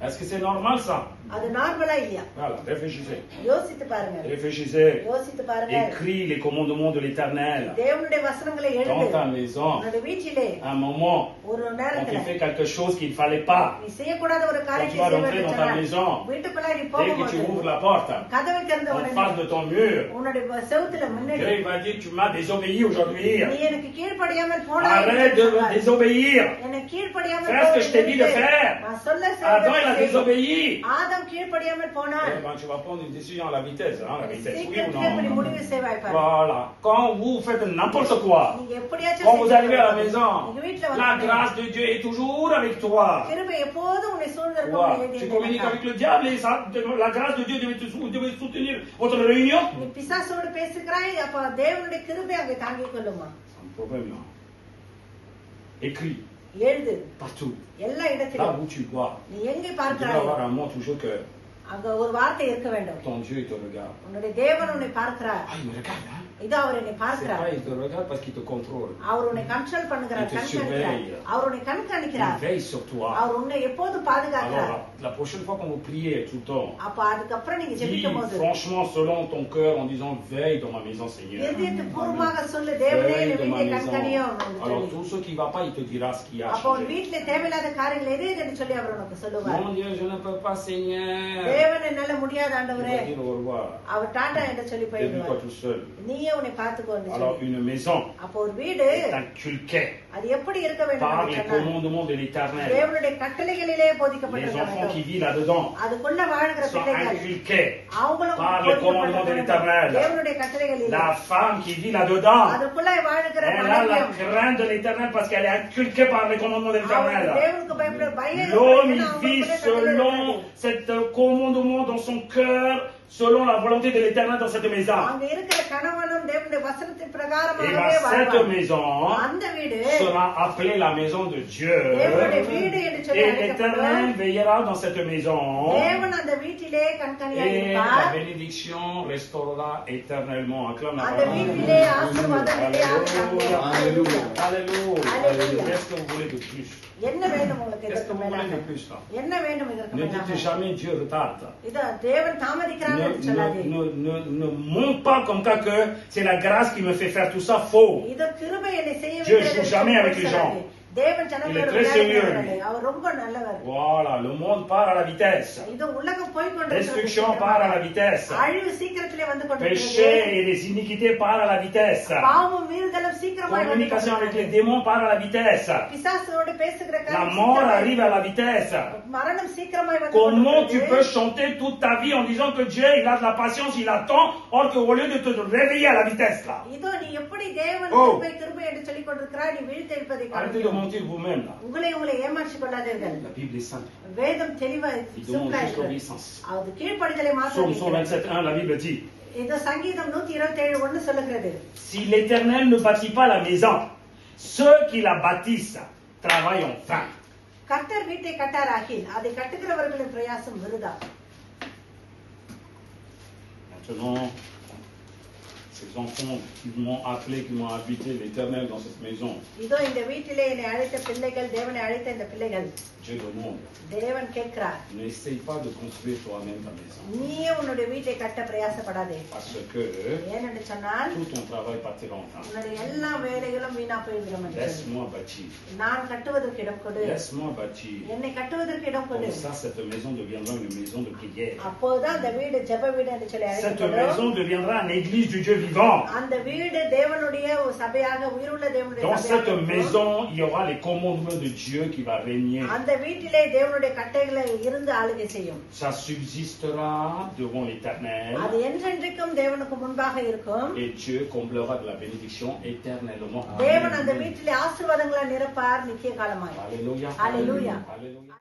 Est-ce que c'est normal ça? அது நார்மலா இல்லையா? Voilà, réfléchissez. யோசித்து பாருங்க. Réfléchissez. யோசித்து பாருங்க. Écris les commandements de l'Éternel. தேவனுடைய வசனங்களை எழுது. Dans ta maison, உன்னுடைய வீட்டிலே à un moment, ஒரு quand tu நேரத்துல fais quelque chose qu'il ne fallait pas, நீ செய்யக்கூடாத ஒரு quand tu காரியத்தை vas செய்ய rentrer வேண்டும் dans ta சொன்னால், maison, வீட்டுக்குள்ள நீ dès que tu போகும்போது ouvres la porte, கதவை திறந்த en உடனே face de ton mur, உன்னுடைய செவுத்துல முன்னாடி Dieu il va dire tu m'as désobéi aujourd'hui. நீ எனக்கு கீழ்ப்படியாமல் போனாய் Arrête de me désobéir. எனக்கு கீழ்ப்படியாமல் Fais ce que je t'ai dit de faire. நான் சொல்ல Adam il a désobéi. ஆதாம் கீழ்ப்படியாமல் போனான். Eh ben, tu vas prendre une décision à la vitesse, hein, la vitesse, oui ou சீக்கிரத்திலே இப்படி non? முடிவு செய்வாய் பாரு. Voilà. Quand vous faites n'importe quoi, நீங்க எப்படியாச்சும் quand vous செய்து arrivez à la பாருங்க. maison, நீங்க வீட்டுல la வந்து grâce de Dieu est toujours avec toi. கிருபை எப்போதும் உன்னை சூழ்ந்திருக்கும். Toi, உன்னை tu எழுதி communiques avec வைத்திருக்கிறார். le diable et la grâce de Dieu devait soutenir votre réunion. நீ பிசாசோடு பேசுகிறாய், அப்ப தேவனுடைய கிருபை அங்கே தாங்கிக் கொள்ளுமா? C'est un problème là. Écris எழுது partout. எல்லா Là இடத்திலும் où tu vois, நீ எங்கே tu dois பார்க்கிறாய் avoir un mot toujours que அங்க ஒரு வார்த்தை இருக்க வேண்டும். ton Dieu il te regarde. உன்னுடைய தேவன் உன்னை பார்க்கிறார். Ah, il me regarde, hein? இதோ அவர் என்னை C'est பார்க்கிறார். pas il te regarde parce qu'il te contrôle. அவர் உன்னை கண்ட்ரோல் பண்ணுகிறார், Il te கண்காணிக்கிறார். surveille. அவர் உன்னை Il கண்காணிக்கிறார். veille sur toi. அவர் உன்னை எப்போதும் பாதுகாக்கிறார். Alors, la prochaine fois qu'on vous priez tout le temps, அப்ப அதுக்கப்புறம் நீங்க dis ஜெபிக்கும் போது franchement selon ton cœur en disant veille dans ma maison, Seigneur. இதயத்து பூர்வமாக சொல்லு, தேவனே Veille என் dans ma வீட்டை maison. கண்காணியும் என்று Alors, சொல்லி. tout ce qui ne va pas, il te dira ce qu'il y a. அப்போ உன் changé. வீட்டுல தேவையில்லாத காரியங்கள் எது என்று சொல்லி அவர் உனக்கு சொல்லுவார். Mon Dieu, je ne peux pas, Seigneur. தேவன் என்னால முடியாத Il ஆண்டவரே, va dire au revoir. அவர் டாடா என்று சொல்லி Débute-toi போயிடுவார். tout seul. நீயே உன்னை பார்த்துக்கோ என்று Alors, சொல்லி. une maison அப்போ ஒரு வீடு est inculquée அது எப்படி இருக்க வேண்டும் par என்று les சொன்னால், commandements de l'Éternel. தேவனுடைய கட்டளைகளிலே Les போதிக்கப்பட்டிருக்க enfants qui வேண்டும். vivent là-dedans அதுக்குள்ள வாழ்கிற sont பிள்ளைகள் inculqués அவங்களும் par les commandements de l'Éternel. தேவனுடைய கட்டளைகளிலே La femme qui vit là-dedans, அதுக்குள்ள வாழ்கிற elle a la மனைவியும் crainte de l'Éternel parce qu'elle est inculquée par les commandements de அவங்க l'Éternel. தேவனுக்கு பயப்படுற பயம் L'homme, ஏன்னா il vit அவங்களுக்குள்ள கட்டளை selon இருக்கிறது. cet commandement dans son cœur, selon la volonté de l'Éternel dans cette maison. அங்க இருக்கிற கணவனும் தேவனுடைய வசனத்தின் Et பிரகாரமாகவே bien, cette வாழ்வார். maison அந்த வீடு sera appelée la maison de Dieu. தேவனுடைய வீடு என்று சொல்லி Et அழைக்கப்படும். l'Éternel veillera dans cette maison. தேவன் அந்த வீட்டிலே கண்காணியாக Et la இருப்பார். bénédiction restaurera éternellement. Acclame la அந்த parole. வீட்டிலே ஆசீர்வாதம் நிலையாக தங்கும். Alléluia. Alléluia. Alléluia. Qu'est-ce que vous voulez de plus? என்ன வேண்டும் உங்களுக்கு Qu'est-ce que இதற்கு vous voulez மேலாக? de plus là? என்ன வேண்டும் இதற்கு Ne மேலாக? dites jamais Dieu retarde. இத தேவன் தாமதிக்கிறாங்க Ne, என்று சொல்லாதே. ne montre pas comme ça que c'est la grâce qui me fait faire tout ça. Faux. இது கிருபை என்னை செய்ய Dieu வைக்கிறது joue jamais avec les gens. சொல்லாதே. தேவன் Il est ஜனங்களோடு très sérieux, விளையாடுகிறவர். lui. அவர் ரொம்ப நல்லவர். Voilà, le monde part à la vitesse. இது உலகம் போய் Destruction part à la vitesse. அழிவு சீக்கிரத்திலே வந்து கொண்டிருக்கிறது. Péché et les iniquités partent à la vitesse. பாவமும் மீறுதலும் சீக்கிரமாய் வந்து Communication avec les கொண்டிருக்கிறது. démons part à la vitesse. பிசாசோடு பேசுகிற La காரியம் mort சீக்கிரமாய் arrive à la vitesse. மரணம் சீக்கிரமாய் வந்து Comment tu கொண்டிருக்கிறது. peux chanter toute ta vie en disant que Dieu il a de la patience, il attend, or qu'au lieu de te réveiller à la vitesse là. இதோ நீ எப்படி தேவன் Oh. கிருபை கிருபை என்று சொல்லிக் கொண்டிருக்கிறாய், நீ விழித்தெழுப்பதை Arrêtez de mentir vous-même là. உங்களை ஏமாற்றிக் கொள்ளாதீர்கள். La Bible est simple. வேதம் தெளிவா Il demande சிம்பிளா juste இருக்கு. l'obéissance. அது கீழ்ப்படிதலை Psaume மாத்திரம் 127.1, la Bible dit, இதோ சங்கீதம் 127:1 சொல்லுகிறது. si l'Éternel ne bâtit pas la maison, ceux qui la bâtissent travaillent en vain. கர்த்தர் வீட்டை கட்டாராகில் அதை கட்டுகிறவர்களின் பிரயாசம் விருதா. Maintenant, ces enfants qui m'ont appelé, qui m'ont habité l'Éternel dans cette maison. இதோ இந்த வீட்டிலே என்னை அழைத்த பிள்ளைகள், தேவனை அழைத்த இந்த பிள்ளைகள், Dieu demande, தேவன் கேட்கிறார், n'essaye pas de construire toi-même ta maison. நீயே உன்னுடைய வீட்டை கட்ட பிரயாசப்படாதே. Parce que ஏனென்று சொன்னால் tout ton travail partira en temps. உன்னுடைய எல்லா வேலைகளும் வீணா போய்விடும் என்று. Laisse-moi bâtir. நான் கட்டுவதற்கு இடம் கொடு, Laisse-moi bâtir. என்னை கட்டுவதற்கு இடம் கொடு. Comme ça, cette maison deviendra une maison de prière. அப்போதுதான் அந்த வீடு ஜெப வீடு என்று சொல்லி Cette அழைக்கப்படும். maison deviendra une église du Dieu vivant. அந்த வீடு தேவனுடைய ஒரு சபையாக, உயிருள்ள தேவனுடைய Dans சபையாக cette இருக்கும். maison, il y aura les commandements de Dieu qui va régner. அந்த வீட்டிலே தேவனுடைய கட்டளைகளை இருந்து ஆளுகை செய்யும். Ça subsistera devant l'Éternel. அது என்றென்றைக்கும் தேவனுக்கு முன்பாக இருக்கும். Et Dieu comblera de la bénédiction éternellement. தேவன் அந்த வீட்டிலே ஆசீர்வாதங்களை நிரப்பார் நித்திய காலமாய். Alléluia. Alléluia. Alléluia.